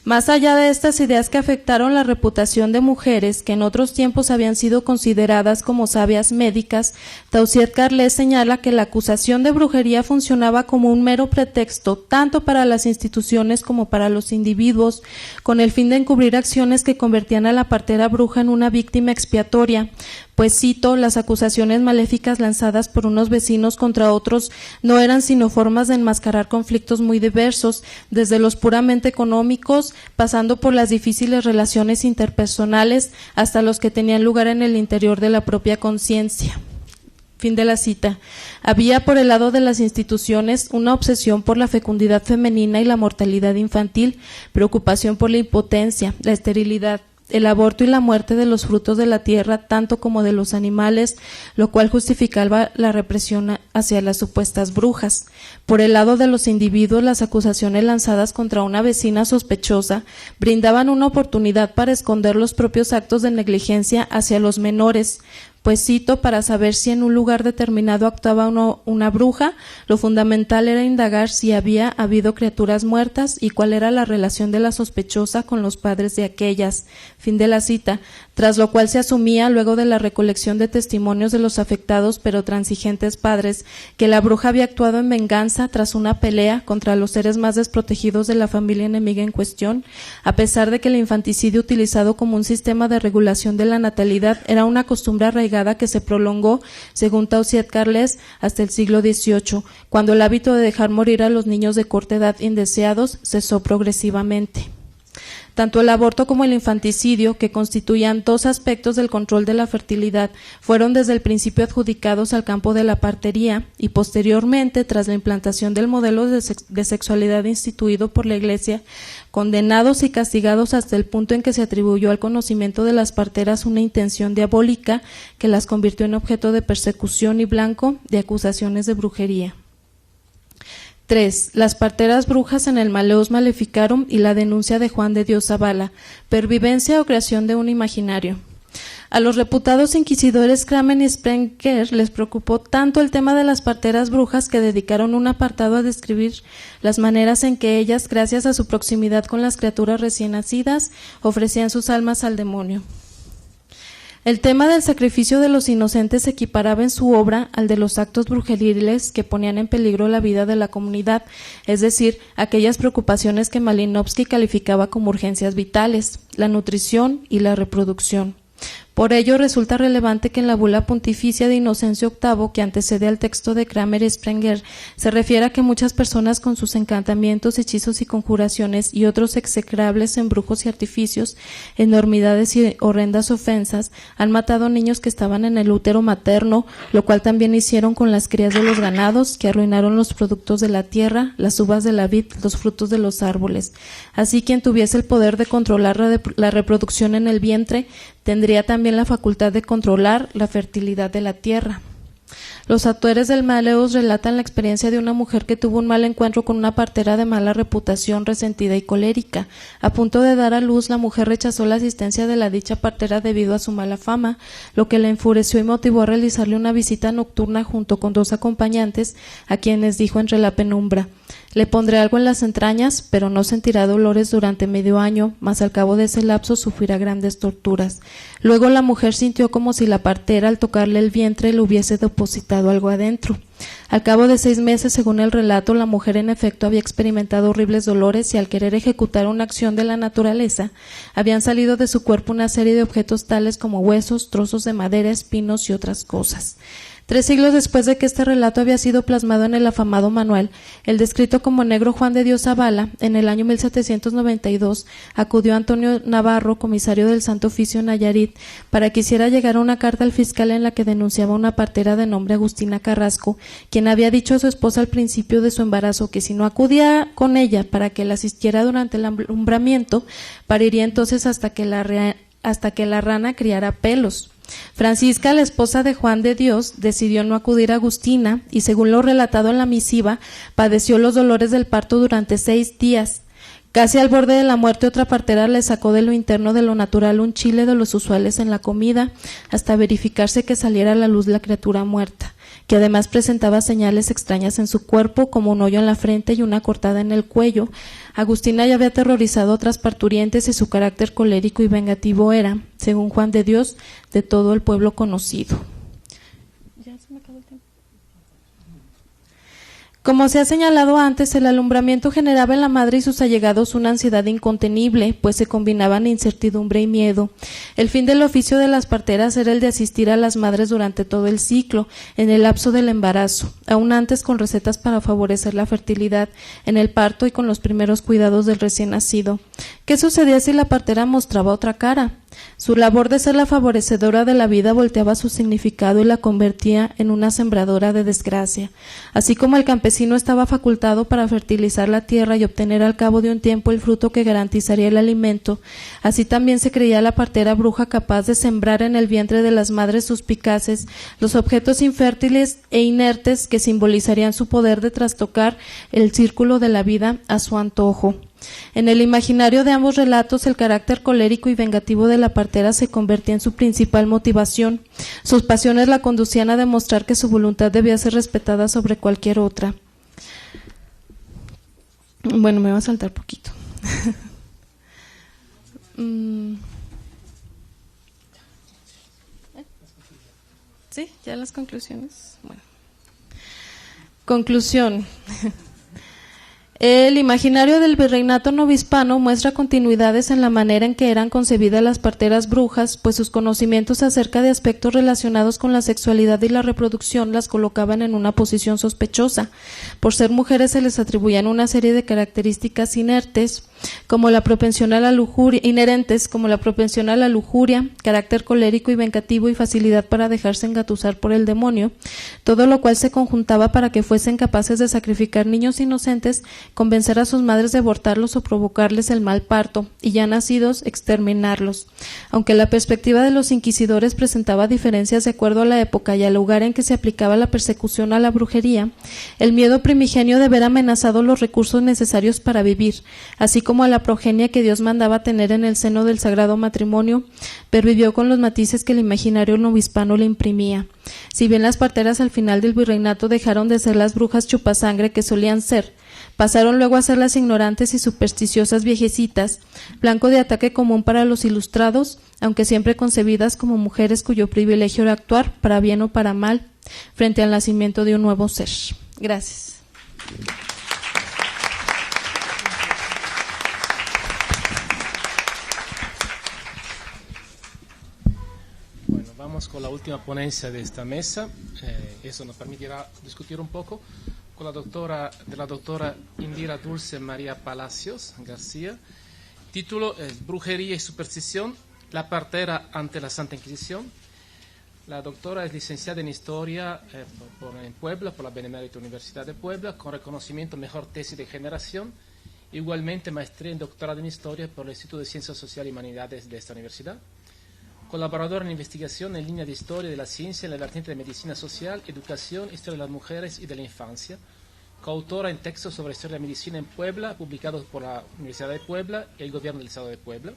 Más allá de estas ideas que afectaron la reputación de mujeres que en otros tiempos habían sido consideradas como sabias médicas, Tausiet Carles señala que la acusación de brujería funcionaba como un mero pretexto tanto para las instituciones como para los individuos, con el fin de encubrir acciones que convertían a la partera bruja en una víctima expiatoria, pues cito, las acusaciones maléficas lanzadas por unos vecinos contra otros no eran sino formas de enmascarar conflictos muy diversos, desde los puramente económicos, pasando por las difíciles relaciones interpersonales, hasta los que tenían lugar en el interior de la propia conciencia. Fin de la cita. Había por el lado de las instituciones una obsesión por la fecundidad femenina y la mortalidad infantil, preocupación por la impotencia, la esterilidad, el aborto y la muerte de los frutos de la tierra, tanto como de los animales, lo cual justificaba la represión hacia las supuestas brujas. Por el lado de los individuos, las acusaciones lanzadas contra una vecina sospechosa brindaban una oportunidad para esconder los propios actos de negligencia hacia los menores, pues cito, para saber si en un lugar determinado actuaba una bruja, lo fundamental era indagar si había habido criaturas muertas y cuál era la relación de la sospechosa con los padres de aquellas. Fin de la cita. Tras lo cual se asumía, luego de la recolección de testimonios de los afectados pero transigentes padres, que la bruja había actuado en venganza tras una pelea contra los seres más desprotegidos de la familia enemiga en cuestión, a pesar de que el infanticidio utilizado como un sistema de regulación de la natalidad era una costumbre arraigada que se prolongó, según Tausiet Carles, hasta el siglo XVIII, cuando el hábito de dejar morir a los niños de corta edad indeseados cesó progresivamente. Tanto el aborto como el infanticidio, que constituían dos aspectos del control de la fertilidad, fueron desde el principio adjudicados al campo de la partería y posteriormente, tras la implantación del modelo de sexualidad instituido por la Iglesia, condenados y castigados hasta el punto en que se atribuyó al conocimiento de las parteras una intención diabólica que las convirtió en objeto de persecución y blanco de acusaciones de brujería. 3. Las parteras brujas en el Malleus Maleficarum y la denuncia de Juan de Dios Zavala, pervivencia o creación de un imaginario. A los reputados inquisidores Kramer y Sprenger les preocupó tanto el tema de las parteras brujas que dedicaron un apartado a describir las maneras en que ellas, gracias a su proximidad con las criaturas recién nacidas, ofrecían sus almas al demonio. El tema del sacrificio de los inocentes se equiparaba en su obra al de los actos brujeriles que ponían en peligro la vida de la comunidad, es decir, aquellas preocupaciones que Malinowski calificaba como urgencias vitales, la nutrición y la reproducción. Por ello, resulta relevante que en la bula pontificia de Inocencio VIII, que antecede al texto de Kramer y Sprenger, se refiere a que muchas personas con sus encantamientos, hechizos y conjuraciones y otros execrables embrujos y artificios, enormidades y horrendas ofensas, han matado niños que estaban en el útero materno, lo cual también hicieron con las crías de los ganados, que arruinaron los productos de la tierra, las uvas de la vid, los frutos de los árboles. Así, quien tuviese el poder de controlar la reproducción en el vientre, tendría también la facultad de controlar la fertilidad de la tierra. Los autores del Malleus relatan la experiencia de una mujer que tuvo un mal encuentro con una partera de mala reputación, resentida y colérica. A punto de dar a luz, la mujer rechazó la asistencia de la dicha partera debido a su mala fama, lo que la enfureció y motivó a realizarle una visita nocturna junto con 2 acompañantes, a quienes dijo entre la penumbra: «Le pondré algo en las entrañas, pero no sentirá dolores durante medio año, mas al cabo de ese lapso sufrirá grandes torturas». Luego la mujer sintió como si la partera, al tocarle el vientre, le hubiese depositado algo adentro. Al cabo de 6 meses, según el relato, la mujer en efecto había experimentado horribles dolores y, al querer ejecutar una acción de la naturaleza, habían salido de su cuerpo una serie de objetos tales como huesos, trozos de madera, espinos y otras cosas. 3 siglos después de que este relato había sido plasmado en el afamado manual, el descrito como negro Juan de Dios Zavala, en el año 1792, acudió Antonio Navarro, comisario del Santo Oficio en Nayarit, para que hiciera llegar una carta al fiscal en la que denunciaba a una partera de nombre Agustina Carrasco, quien había dicho a su esposa al principio de su embarazo que si no acudía con ella para que la asistiera durante el alumbramiento, pariría entonces hasta que la rana criara pelos. Francisca, la esposa de Juan de Dios, decidió no acudir a Agustina y, según lo relatado en la misiva, padeció los dolores del parto durante 6 días. Casi al borde de la muerte, otra partera le sacó de lo interno de lo natural un chile de los usuales en la comida, hasta verificarse que saliera a la luz la criatura muerta, que además presentaba señales extrañas en su cuerpo, como un hoyo en la frente y una cortada en el cuello. Agustina ya había aterrorizado a otras parturientes y su carácter colérico y vengativo era, según Juan de Dios, de todo el pueblo conocido. ¿Ya se me acabó el tiempo? Como se ha señalado antes, el alumbramiento generaba en la madre y sus allegados una ansiedad incontenible, pues se combinaban incertidumbre y miedo. El fin del oficio de las parteras era el de asistir a las madres durante todo el ciclo, en el lapso del embarazo, aún antes con recetas para favorecer la fertilidad, en el parto y con los primeros cuidados del recién nacido. ¿Qué sucedía si la partera mostraba otra cara? Su labor de ser la favorecedora de la vida volteaba su significado y la convertía en una sembradora de desgracia. Así como el campesino estaba facultado para fertilizar la tierra y obtener al cabo de un tiempo el fruto que garantizaría el alimento, así también se creía la partera bruja capaz de sembrar en el vientre de las madres suspicaces los objetos infértiles e inertes que simbolizarían su poder de trastocar el círculo de la vida a su antojo. En el imaginario de ambos relatos, el carácter colérico y vengativo de la partera se convertía en su principal motivación. Sus pasiones la conducían a demostrar que su voluntad debía ser respetada sobre cualquier otra. Bueno, me va a saltar poquito. ¿Sí? ¿Ya las conclusiones? Bueno. Conclusión. El imaginario del virreinato novohispano muestra continuidades en la manera en que eran concebidas las parteras brujas, pues sus conocimientos acerca de aspectos relacionados con la sexualidad y la reproducción las colocaban en una posición sospechosa. Por ser mujeres se les atribuían una serie de características inherentes, como la propensión a la lujuria, carácter colérico y vengativo y facilidad para dejarse engatusar por el demonio, todo lo cual se conjuntaba para que fuesen capaces de sacrificar niños inocentes, convencer a sus madres de abortarlos o provocarles el mal parto, y ya nacidos, exterminarlos. Aunque la perspectiva de los inquisidores presentaba diferencias de acuerdo a la época y al lugar en que se aplicaba la persecución a la brujería, el miedo primigenio de ver amenazados los recursos necesarios para vivir, así como a la progenie que Dios mandaba tener en el seno del sagrado matrimonio, pervivió con los matices que el imaginario novohispano le imprimía. Si bien las parteras al final del virreinato dejaron de ser las brujas chupasangre que solían ser, pasaron luego a ser las ignorantes y supersticiosas viejecitas, blanco de ataque común para los ilustrados, aunque siempre concebidas como mujeres cuyo privilegio era actuar, para bien o para mal, frente al nacimiento de un nuevo ser. Gracias. Bueno, vamos con la última ponencia de esta mesa. Eso nos permitirá discutir un poco con la doctora Indira Dulce María Palacios García. Título es Brujería y superstición, la partera ante la Santa Inquisición. La doctora es licenciada en Historia en Puebla, por la Benemérita Universidad de Puebla, con reconocimiento mejor tesis de generación. Igualmente maestría en doctorado en Historia por el Instituto de Ciencias Sociales y Humanidades de esta universidad. Colaboradora en investigación en línea de historia de la ciencia en la vertiente de medicina social, educación, historia de las mujeres y de la infancia. Coautora en textos sobre historia de la medicina en Puebla, publicados por la Universidad de Puebla y el Gobierno del Estado de Puebla.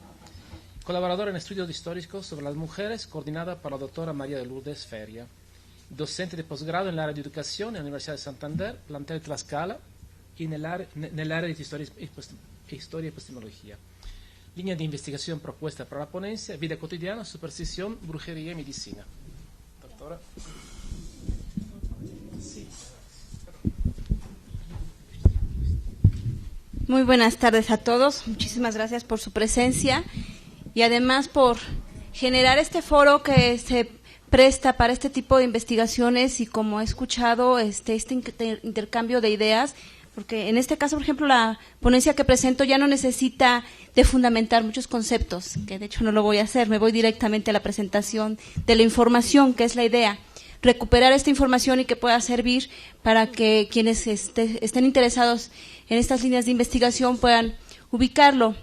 Colaboradora en estudios históricos sobre las mujeres, coordinada por la doctora María de Lourdes Feria. Docente de posgrado en el área de educación en la Universidad de Santander, plantel Tlaxcala, y en el área de historia y epistemología. Línea de investigación propuesta para la ponencia, vida cotidiana, superstición, brujería y medicina. Doctora. Muy buenas tardes a todos. Muchísimas gracias por su presencia y además por generar este foro que se presta para este tipo de investigaciones y, como he escuchado, este intercambio de ideas. Porque en este caso, por ejemplo, la ponencia que presento ya no necesita de fundamentar muchos conceptos, que de hecho no lo voy a hacer, me voy directamente a la presentación de la información, que es la idea, recuperar esta información y que pueda servir para que quienes estén interesados en estas líneas de investigación puedan ubicarlo.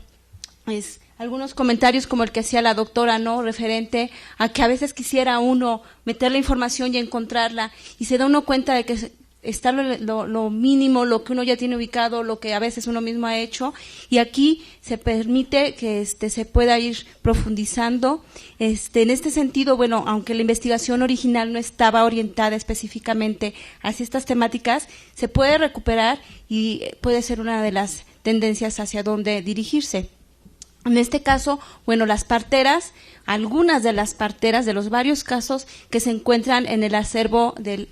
Algunos comentarios como el que hacía la doctora, ¿no?, referente a que a veces quisiera uno meter la información y encontrarla y se da uno cuenta de que está lo mínimo, lo que uno ya tiene ubicado, lo que a veces uno mismo ha hecho, y aquí se permite que se pueda ir profundizando. En este sentido, bueno, aunque la investigación original no estaba orientada específicamente hacia estas temáticas, se puede recuperar y puede ser una de las tendencias hacia dónde dirigirse. En este caso, bueno, las parteras, algunas de las parteras de los varios casos que se encuentran en el acervo del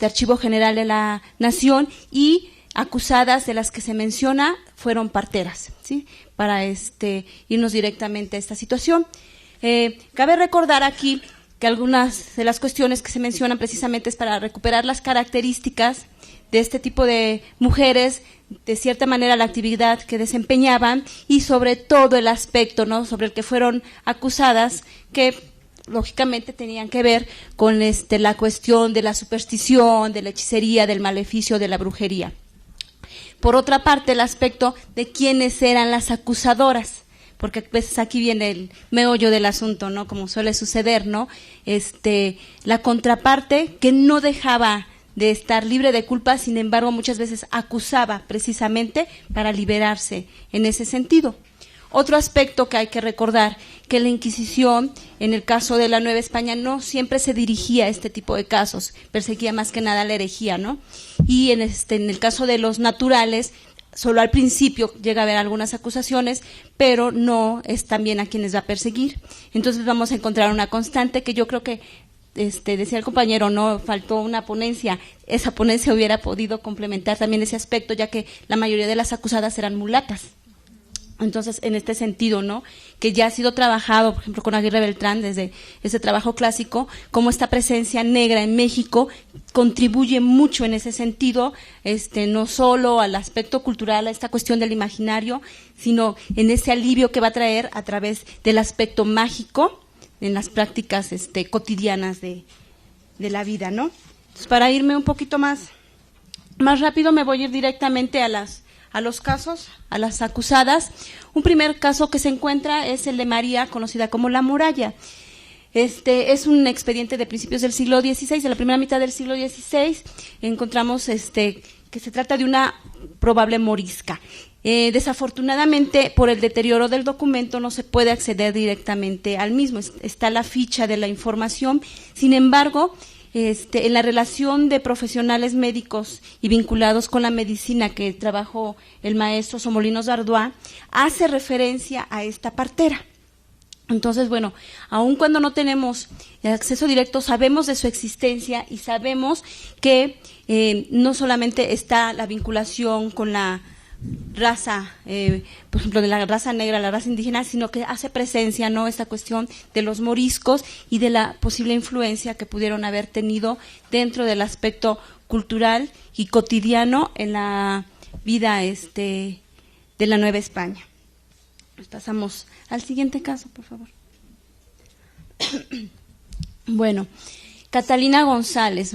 Archivo General de la Nación y acusadas de las que se menciona fueron parteras, ¿sí? Para irnos directamente a esta situación. Cabe recordar aquí que algunas de las cuestiones que se mencionan precisamente es para recuperar las características de este tipo de mujeres, de cierta manera la actividad que desempeñaban y sobre todo el aspecto, ¿no?, sobre el que fueron acusadas, que lógicamente tenían que ver con la cuestión de la superstición, de la hechicería, del maleficio, de la brujería. Por otra parte, el aspecto de quiénes eran las acusadoras, porque a veces aquí viene el meollo del asunto, ¿no?, como suele suceder, ¿no? La contraparte que no dejaba de estar libre de culpa, sin embargo, muchas veces acusaba precisamente para liberarse en ese sentido. Otro aspecto que hay que recordar, que la Inquisición, en el caso de la Nueva España, no siempre se dirigía a este tipo de casos, perseguía más que nada la herejía, ¿no? Y en el caso de los naturales, solo al principio llega a haber algunas acusaciones, pero no es también a quienes va a perseguir. Entonces vamos a encontrar una constante que yo creo que, decía el compañero, no faltó una ponencia. Esa ponencia hubiera podido complementar también ese aspecto, ya que la mayoría de las acusadas eran mulatas. Entonces, en este sentido, ¿no?, que ya ha sido trabajado, por ejemplo, con Aguirre Beltrán, desde ese trabajo clásico, cómo esta presencia negra en México contribuye mucho en ese sentido, no solo al aspecto cultural, a esta cuestión del imaginario, sino en ese alivio que va a traer a través del aspecto mágico en las prácticas cotidianas de la vida, ¿no? Entonces, para irme un poquito más rápido, me voy a ir directamente a los casos, a las acusadas. Un primer caso que se encuentra es el de María, conocida como la Muralla. Es un expediente de principios del siglo XVI, de la primera mitad del siglo XVI. Encontramos que se trata de una probable morisca. Desafortunadamente, por el deterioro del documento, no se puede acceder directamente al mismo. Está la ficha de la información. Sin embargo, en la relación de profesionales médicos y vinculados con la medicina que trabajó el maestro Somolinos Ardois, hace referencia a esta partera. Entonces, bueno, aun cuando no tenemos acceso directo, sabemos de su existencia y sabemos que no solamente está la vinculación con la raza, por ejemplo, de la raza negra, la raza indígena, sino que hace presencia, ¿no?, esta cuestión de los moriscos y de la posible influencia que pudieron haber tenido dentro del aspecto cultural y cotidiano en la vida de la Nueva España. Pues pasamos al siguiente caso, por favor. Bueno, Catalina González.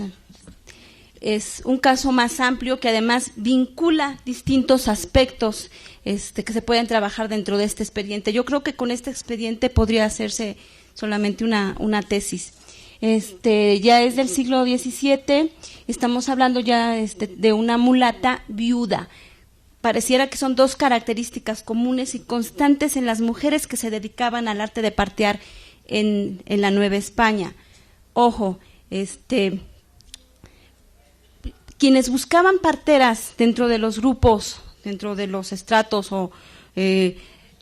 Es un caso más amplio que además vincula distintos aspectos que se pueden trabajar dentro de este expediente. Yo creo que con este expediente podría hacerse solamente una tesis. Ya es del siglo XVII, estamos hablando ya de una mulata viuda. Pareciera que son dos características comunes y constantes en las mujeres que se dedicaban al arte de partear en la Nueva España. Ojo, quienes buscaban parteras dentro de los grupos, dentro de los estratos o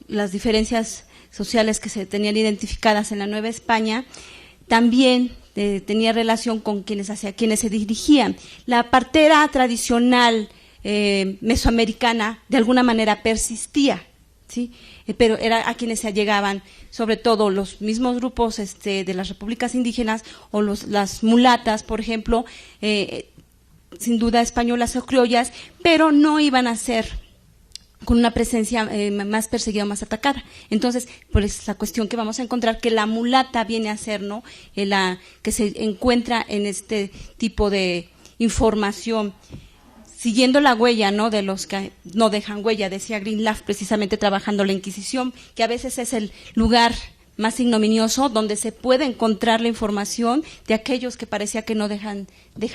las diferencias sociales que se tenían identificadas en la Nueva España, también tenía relación con hacia quienes se dirigían. La partera tradicional mesoamericana de alguna manera persistía, ¿sí? Pero era a quienes se allegaban, sobre todo los mismos grupos de las repúblicas indígenas o las mulatas, por ejemplo, sin duda españolas o criollas, pero no iban a ser con una presencia más perseguida o más atacada. Entonces, pues la cuestión que vamos a encontrar que la mulata viene a ser, ¿no?, que se encuentra en este tipo de información, siguiendo la huella, ¿no?, de los que no dejan huella, decía Greenleaf, precisamente trabajando la Inquisición, que a veces es el lugar más ignominioso, donde se puede encontrar la información de aquellos que parecía que no dejan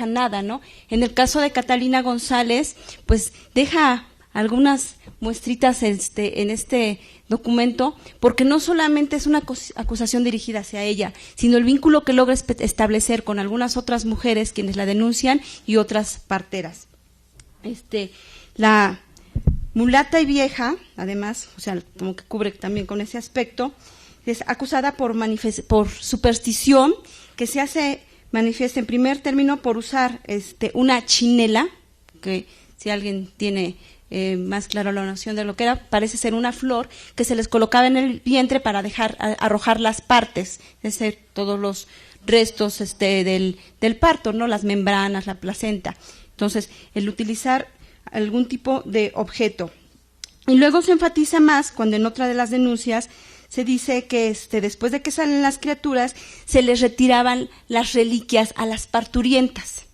nada, ¿no? En el caso de Catalina González, pues deja algunas muestritas en este documento, porque no solamente es una acusación dirigida hacia ella, sino el vínculo que logra establecer con algunas otras mujeres quienes la denuncian y otras parteras. La mulata y vieja, además, o sea, como que cubre también con ese aspecto, es acusada por superstición, que se hace manifiesta en primer término por usar una chinela, que si alguien tiene más claro la noción de lo que era, parece ser una flor que se les colocaba en el vientre para arrojar las partes, es decir, todos los restos del parto, ¿no?, las membranas, la placenta. Entonces, el utilizar algún tipo de objeto. Y luego se enfatiza más cuando en otra de las denuncias se dice que después de que salen las criaturas, se les retiraban las reliquias a las parturientas.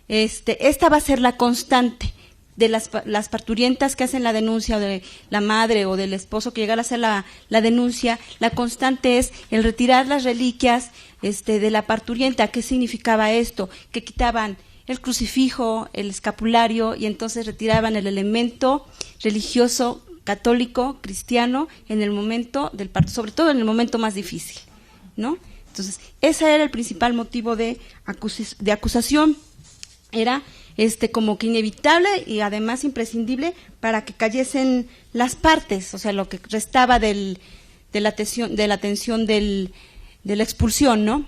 Esta va a ser la constante de las parturientas que hacen la denuncia, o de la madre o del esposo que llegara a hacer la denuncia. La constante es el retirar las reliquias de la parturienta. ¿Qué significaba esto? Que quitaban el crucifijo, el escapulario, y entonces retiraban el elemento religioso, católico, cristiano, en el momento del parto, sobre todo en el momento más difícil, ¿no? Entonces, ese era el principal motivo de acusación. Era como que inevitable y además imprescindible para que cayesen las partes, o sea, lo que restaba de la tensión de la expulsión, ¿no?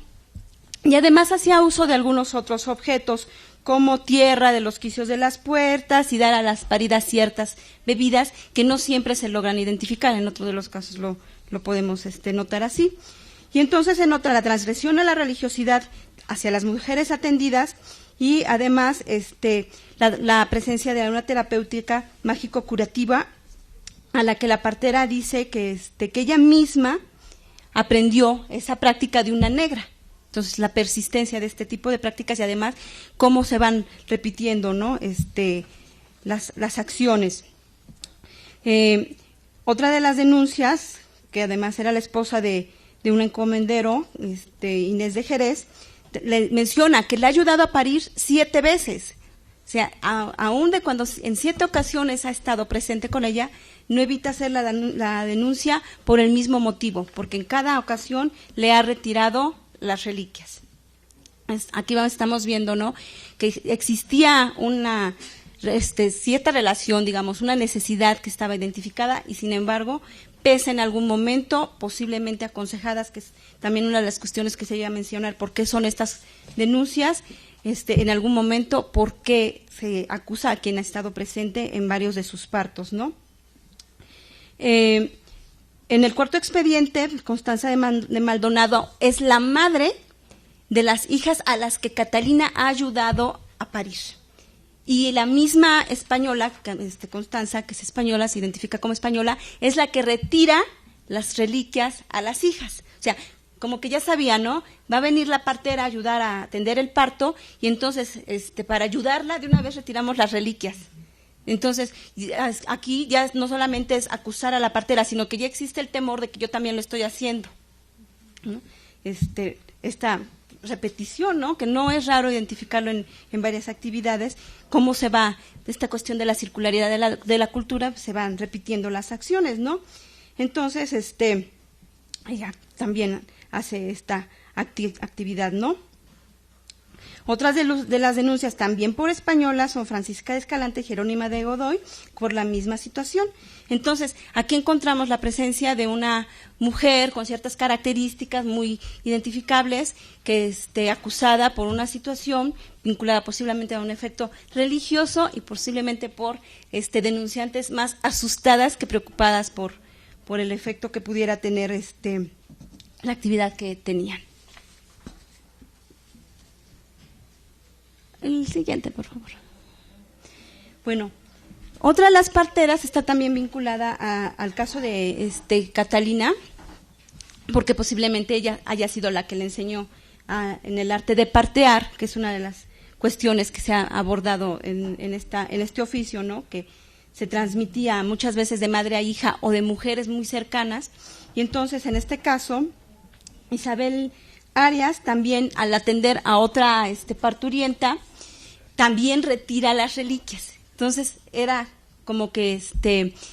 Y además hacía uso de algunos otros objetos, como tierra de los quicios de las puertas y dar a las paridas ciertas bebidas que no siempre se logran identificar. En otro de los casos lo podemos notar así. Y entonces se nota la transgresión a la religiosidad hacia las mujeres atendidas y además la presencia de una terapéutica mágico-curativa a la que la partera dice que ella misma aprendió esa práctica de una negra. Entonces, la persistencia de este tipo de prácticas y además cómo se van repitiendo, ¿no? Las acciones. Otra de las denuncias, que además era la esposa de un encomendero, Inés de Jerez, le menciona que le ha ayudado a parir 7 veces. O sea, aún de cuando en 7 ocasiones ha estado presente con ella, no evita hacer la denuncia por el mismo motivo, porque en cada ocasión le ha retirado las reliquias. Aquí estamos viendo, ¿no?, que existía una cierta relación, digamos, una necesidad que estaba identificada y sin embargo, pese en algún momento, posiblemente aconsejadas, que es también una de las cuestiones que se iba a mencionar, por qué son estas denuncias, en algún momento, por qué se acusa a quien ha estado presente en varios de sus partos, ¿no? En el cuarto expediente, Constanza de Maldonado es la madre de las hijas a las que Catalina ha ayudado a parir. Y la misma española, Constanza, que es española, se identifica como española, es la que retira las reliquias a las hijas. O sea, como que ya sabía, ¿no? Va a venir la partera a ayudar a atender el parto y entonces, para ayudarla, de una vez retiramos las reliquias. Entonces, aquí ya no solamente es acusar a la partera, sino que ya existe el temor de que yo también lo estoy haciendo, ¿no? Esta repetición, ¿no?, que no es raro identificarlo en varias actividades, cómo se va, esta cuestión de la circularidad de la cultura, se van repitiendo las acciones, ¿no? Entonces, ella también hace esta actividad, ¿no? Otras de las denuncias también por españolas son Francisca de Escalante y Jerónima de Godoy por la misma situación. Entonces, aquí encontramos la presencia de una mujer con ciertas características muy identificables que esté acusada por una situación vinculada posiblemente a un efecto religioso y posiblemente por denunciantes más asustadas que preocupadas por el efecto que pudiera tener la actividad que tenían. El siguiente, por favor. Bueno, otra de las parteras está también vinculada al caso de Catalina, porque posiblemente ella haya sido la que le enseñó en el arte de partear, que es una de las cuestiones que se ha abordado en este oficio, ¿no?, que se transmitía muchas veces de madre a hija o de mujeres muy cercanas. Y entonces, en este caso, Isabel Arias también, al atender a otra parturienta, también retira las reliquias. Entonces era como que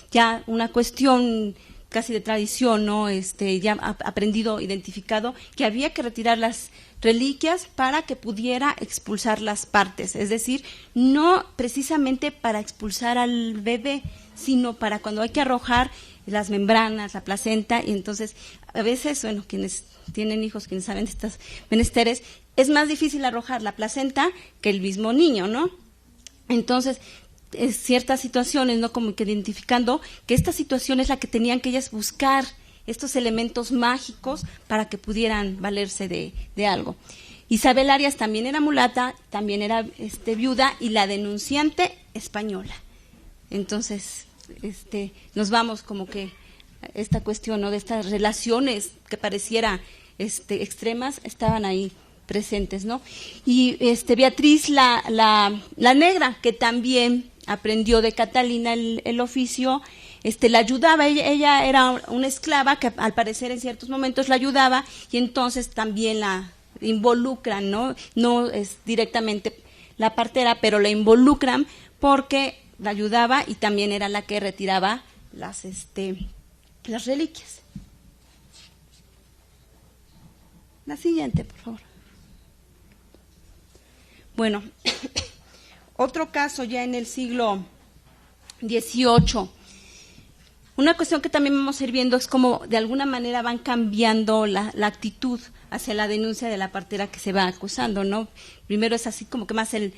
ya una cuestión casi de tradición, ¿no? Ya aprendido, identificado, que había que retirar las reliquias para que pudiera expulsar las partes, es decir, no precisamente para expulsar al bebé, sino para cuando hay que arrojar las membranas, la placenta, y entonces a veces, bueno, quienes tienen hijos, quienes saben de estos menesteres, es más difícil arrojar la placenta que el mismo niño, ¿no? Entonces, ciertas situaciones, ¿no?, como que identificando que esta situación es la que tenían que ellas buscar estos elementos mágicos para que pudieran valerse de algo. Isabel Arias también era mulata, también era viuda, y la denunciante española. Entonces, nos vamos como que a esta cuestión, ¿no?, de estas relaciones que pareciera extremas, estaban ahí presentes, ¿no? Y Beatriz la Negra, que también aprendió de Catalina el oficio, la ayudaba, ella era una esclava que al parecer en ciertos momentos la ayudaba, y entonces también la involucran, no es directamente la partera, pero la involucran porque la ayudaba y también era la que retiraba las reliquias. La siguiente, por favor. Bueno, otro caso ya en el siglo XVIII. Una cuestión que también vamos a ir viendo es cómo de alguna manera van cambiando la actitud hacia la denuncia de la partera que se va acusando, ¿no? Primero es así como que más el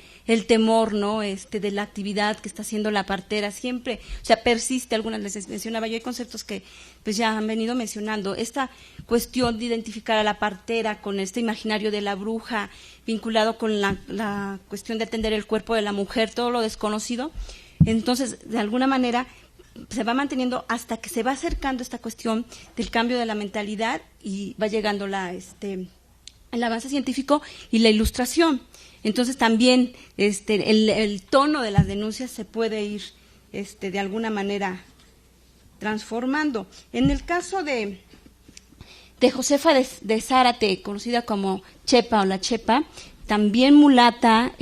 temor, ¿no?, de la actividad que está haciendo la partera, siempre, o sea, persiste, algunas les mencionaba yo, hay conceptos que pues ya han venido mencionando, esta cuestión de identificar a la partera con este imaginario de la bruja, vinculado con la cuestión de atender el cuerpo de la mujer, todo lo desconocido. Entonces, de alguna manera se va manteniendo hasta que se va acercando esta cuestión del cambio de la mentalidad y va llegando el avance científico y la ilustración. Entonces también el tono de las denuncias se puede ir de alguna manera transformando. En el caso de Josefa de Zárate, conocida como Chepa o la Chepa, también mulata,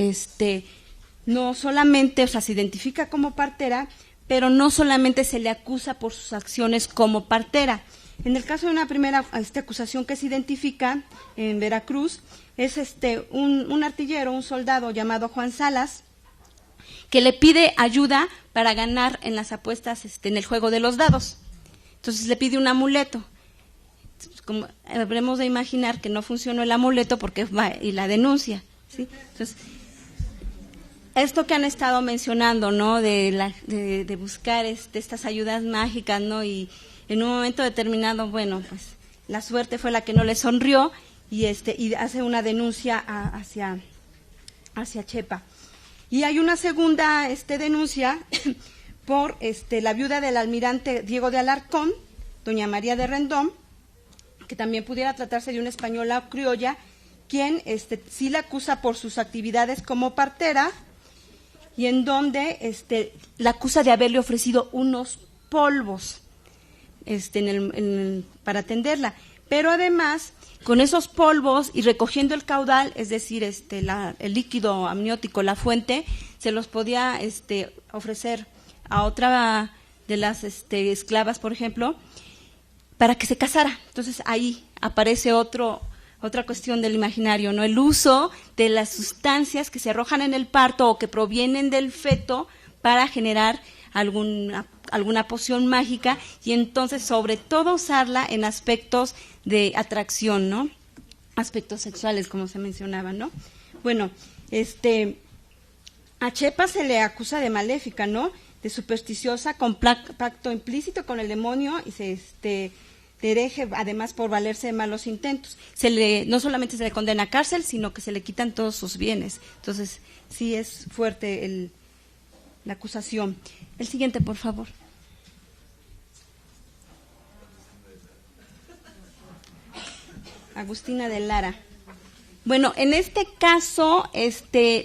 no solamente, o sea, se identifica como partera, pero no solamente se le acusa por sus acciones como partera. En el caso de una primera acusación que se identifica en Veracruz, es un artillero, un soldado llamado Juan Salas, que le pide ayuda para ganar en las apuestas en el juego de los dados. Entonces le pide un amuleto. Como habremos de imaginar que no funcionó el amuleto porque va y la denuncia, ¿sí? Entonces, esto que han estado mencionando, ¿no?, de buscar estas ayudas mágicas, ¿no?, y en un momento determinado, bueno, pues la suerte fue la que no le sonrió y hace una denuncia hacia Chepa. Y hay una segunda denuncia por la viuda del almirante Diego de Alarcón, doña María de Rendón, que también pudiera tratarse de una española criolla, quien sí la acusa por sus actividades como partera, y en donde la acusa de haberle ofrecido unos polvos para atenderla. Pero además, con esos polvos y recogiendo el caudal, es decir, el líquido amniótico, la fuente, se los podía ofrecer a otra de las esclavas, por ejemplo, para que se casara. Entonces ahí aparece otra cuestión del imaginario, ¿no? El uso de las sustancias que se arrojan en el parto o que provienen del feto para generar alguna poción mágica, y entonces sobre todo usarla en aspectos de atracción, ¿no? Aspectos sexuales, como se mencionaba, ¿no? Bueno, a Chepa se le acusa de maléfica, ¿no?, de supersticiosa, con pacto implícito con el demonio, y de hereje, además por valerse de malos intentos. No solamente se le condena a cárcel, sino que se le quitan todos sus bienes. Entonces, sí es fuerte la acusación. El siguiente, por favor. Agustina de Lara. Bueno, en este caso,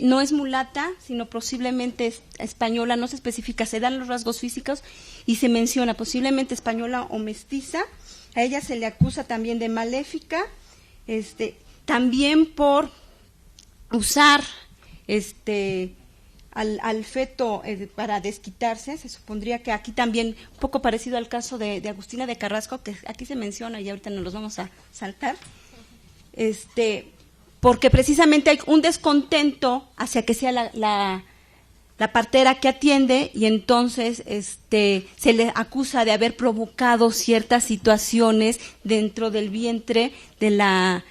no es mulata, sino posiblemente es española, no se especifica, se dan los rasgos físicos y se menciona posiblemente española o mestiza. A ella se le acusa también de maléfica, también por usar al feto para desquitarse. Se supondría que aquí también, un poco parecido al caso de Agustina de Carrasco, que aquí se menciona y ahorita nos los vamos a saltar, porque precisamente hay un descontento hacia que sea la partera que atiende, y entonces se le acusa de haber provocado ciertas situaciones dentro del vientre de la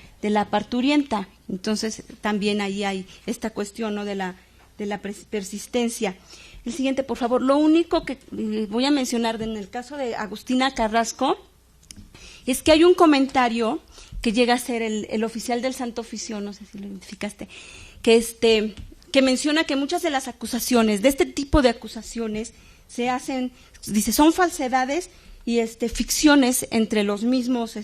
parturienta. Entonces también ahí hay esta cuestión, ¿no?, de la persistencia. El siguiente, por favor. Lo único que voy a mencionar en el caso de Agustina Carrasco es que hay un comentario que llega a ser el oficial del Santo Oficio, no sé si lo identificaste, que menciona que muchas de las acusaciones, de este tipo de acusaciones, se hacen, dice, son falsedades y ficciones entre los mismos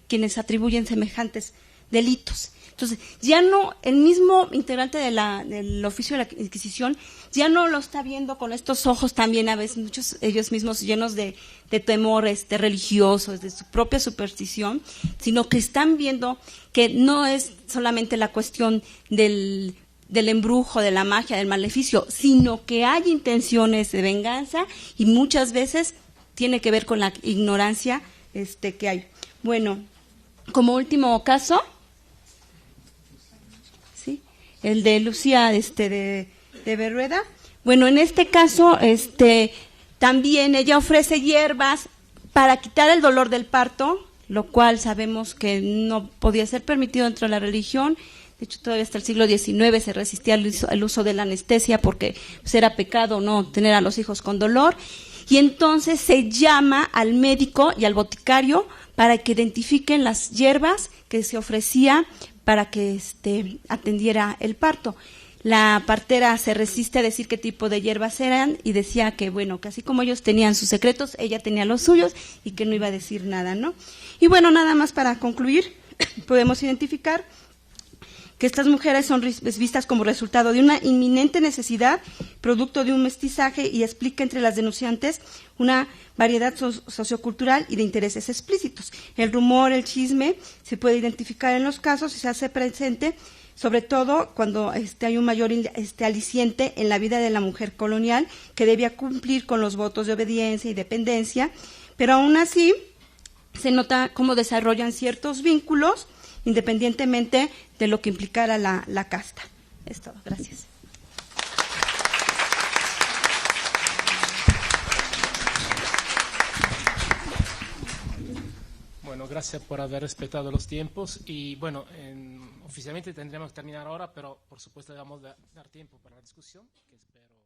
quienes atribuyen semejantes delitos. Entonces, ya no, el mismo integrante del oficio de la Inquisición ya no lo está viendo con estos ojos también, a veces muchos ellos mismos llenos de temor religioso, de su propia superstición, sino que están viendo que no es solamente la cuestión del embrujo, de la magia, del maleficio, sino que hay intenciones de venganza y muchas veces tiene que ver con la ignorancia que hay. Bueno, como último caso, ¿sí? El de Lucía de Berrueda. Bueno, en este caso, también ella ofrece hierbas para quitar el dolor del parto, lo cual sabemos que no podía ser permitido dentro de la religión. De hecho, todavía hasta el siglo XIX se resistía el uso de la anestesia porque pues, era pecado no tener a los hijos con dolor. Y entonces se llama al médico y al boticario para que identifiquen las hierbas que se ofrecía para que atendiera el parto. La partera se resiste a decir qué tipo de hierbas eran y decía que, bueno, que así como ellos tenían sus secretos, ella tenía los suyos y que no iba a decir nada, ¿no? Y bueno, nada más para concluir, podemos identificar que estas mujeres son vistas como resultado de una inminente necesidad, producto de un mestizaje, y explica entre las denunciantes una variedad sociocultural y de intereses explícitos. El rumor, el chisme, se puede identificar en los casos y se hace presente, sobre todo cuando hay un mayor aliciente en la vida de la mujer colonial, que debía cumplir con los votos de obediencia y dependencia, pero aún así se nota cómo desarrollan ciertos vínculos, independientemente de lo que implicara la casta. Es todo. Gracias. Bueno, gracias por haber respetado los tiempos y bueno, oficialmente tendríamos que terminar ahora, pero por supuesto vamos a dar tiempo para la discusión, que espero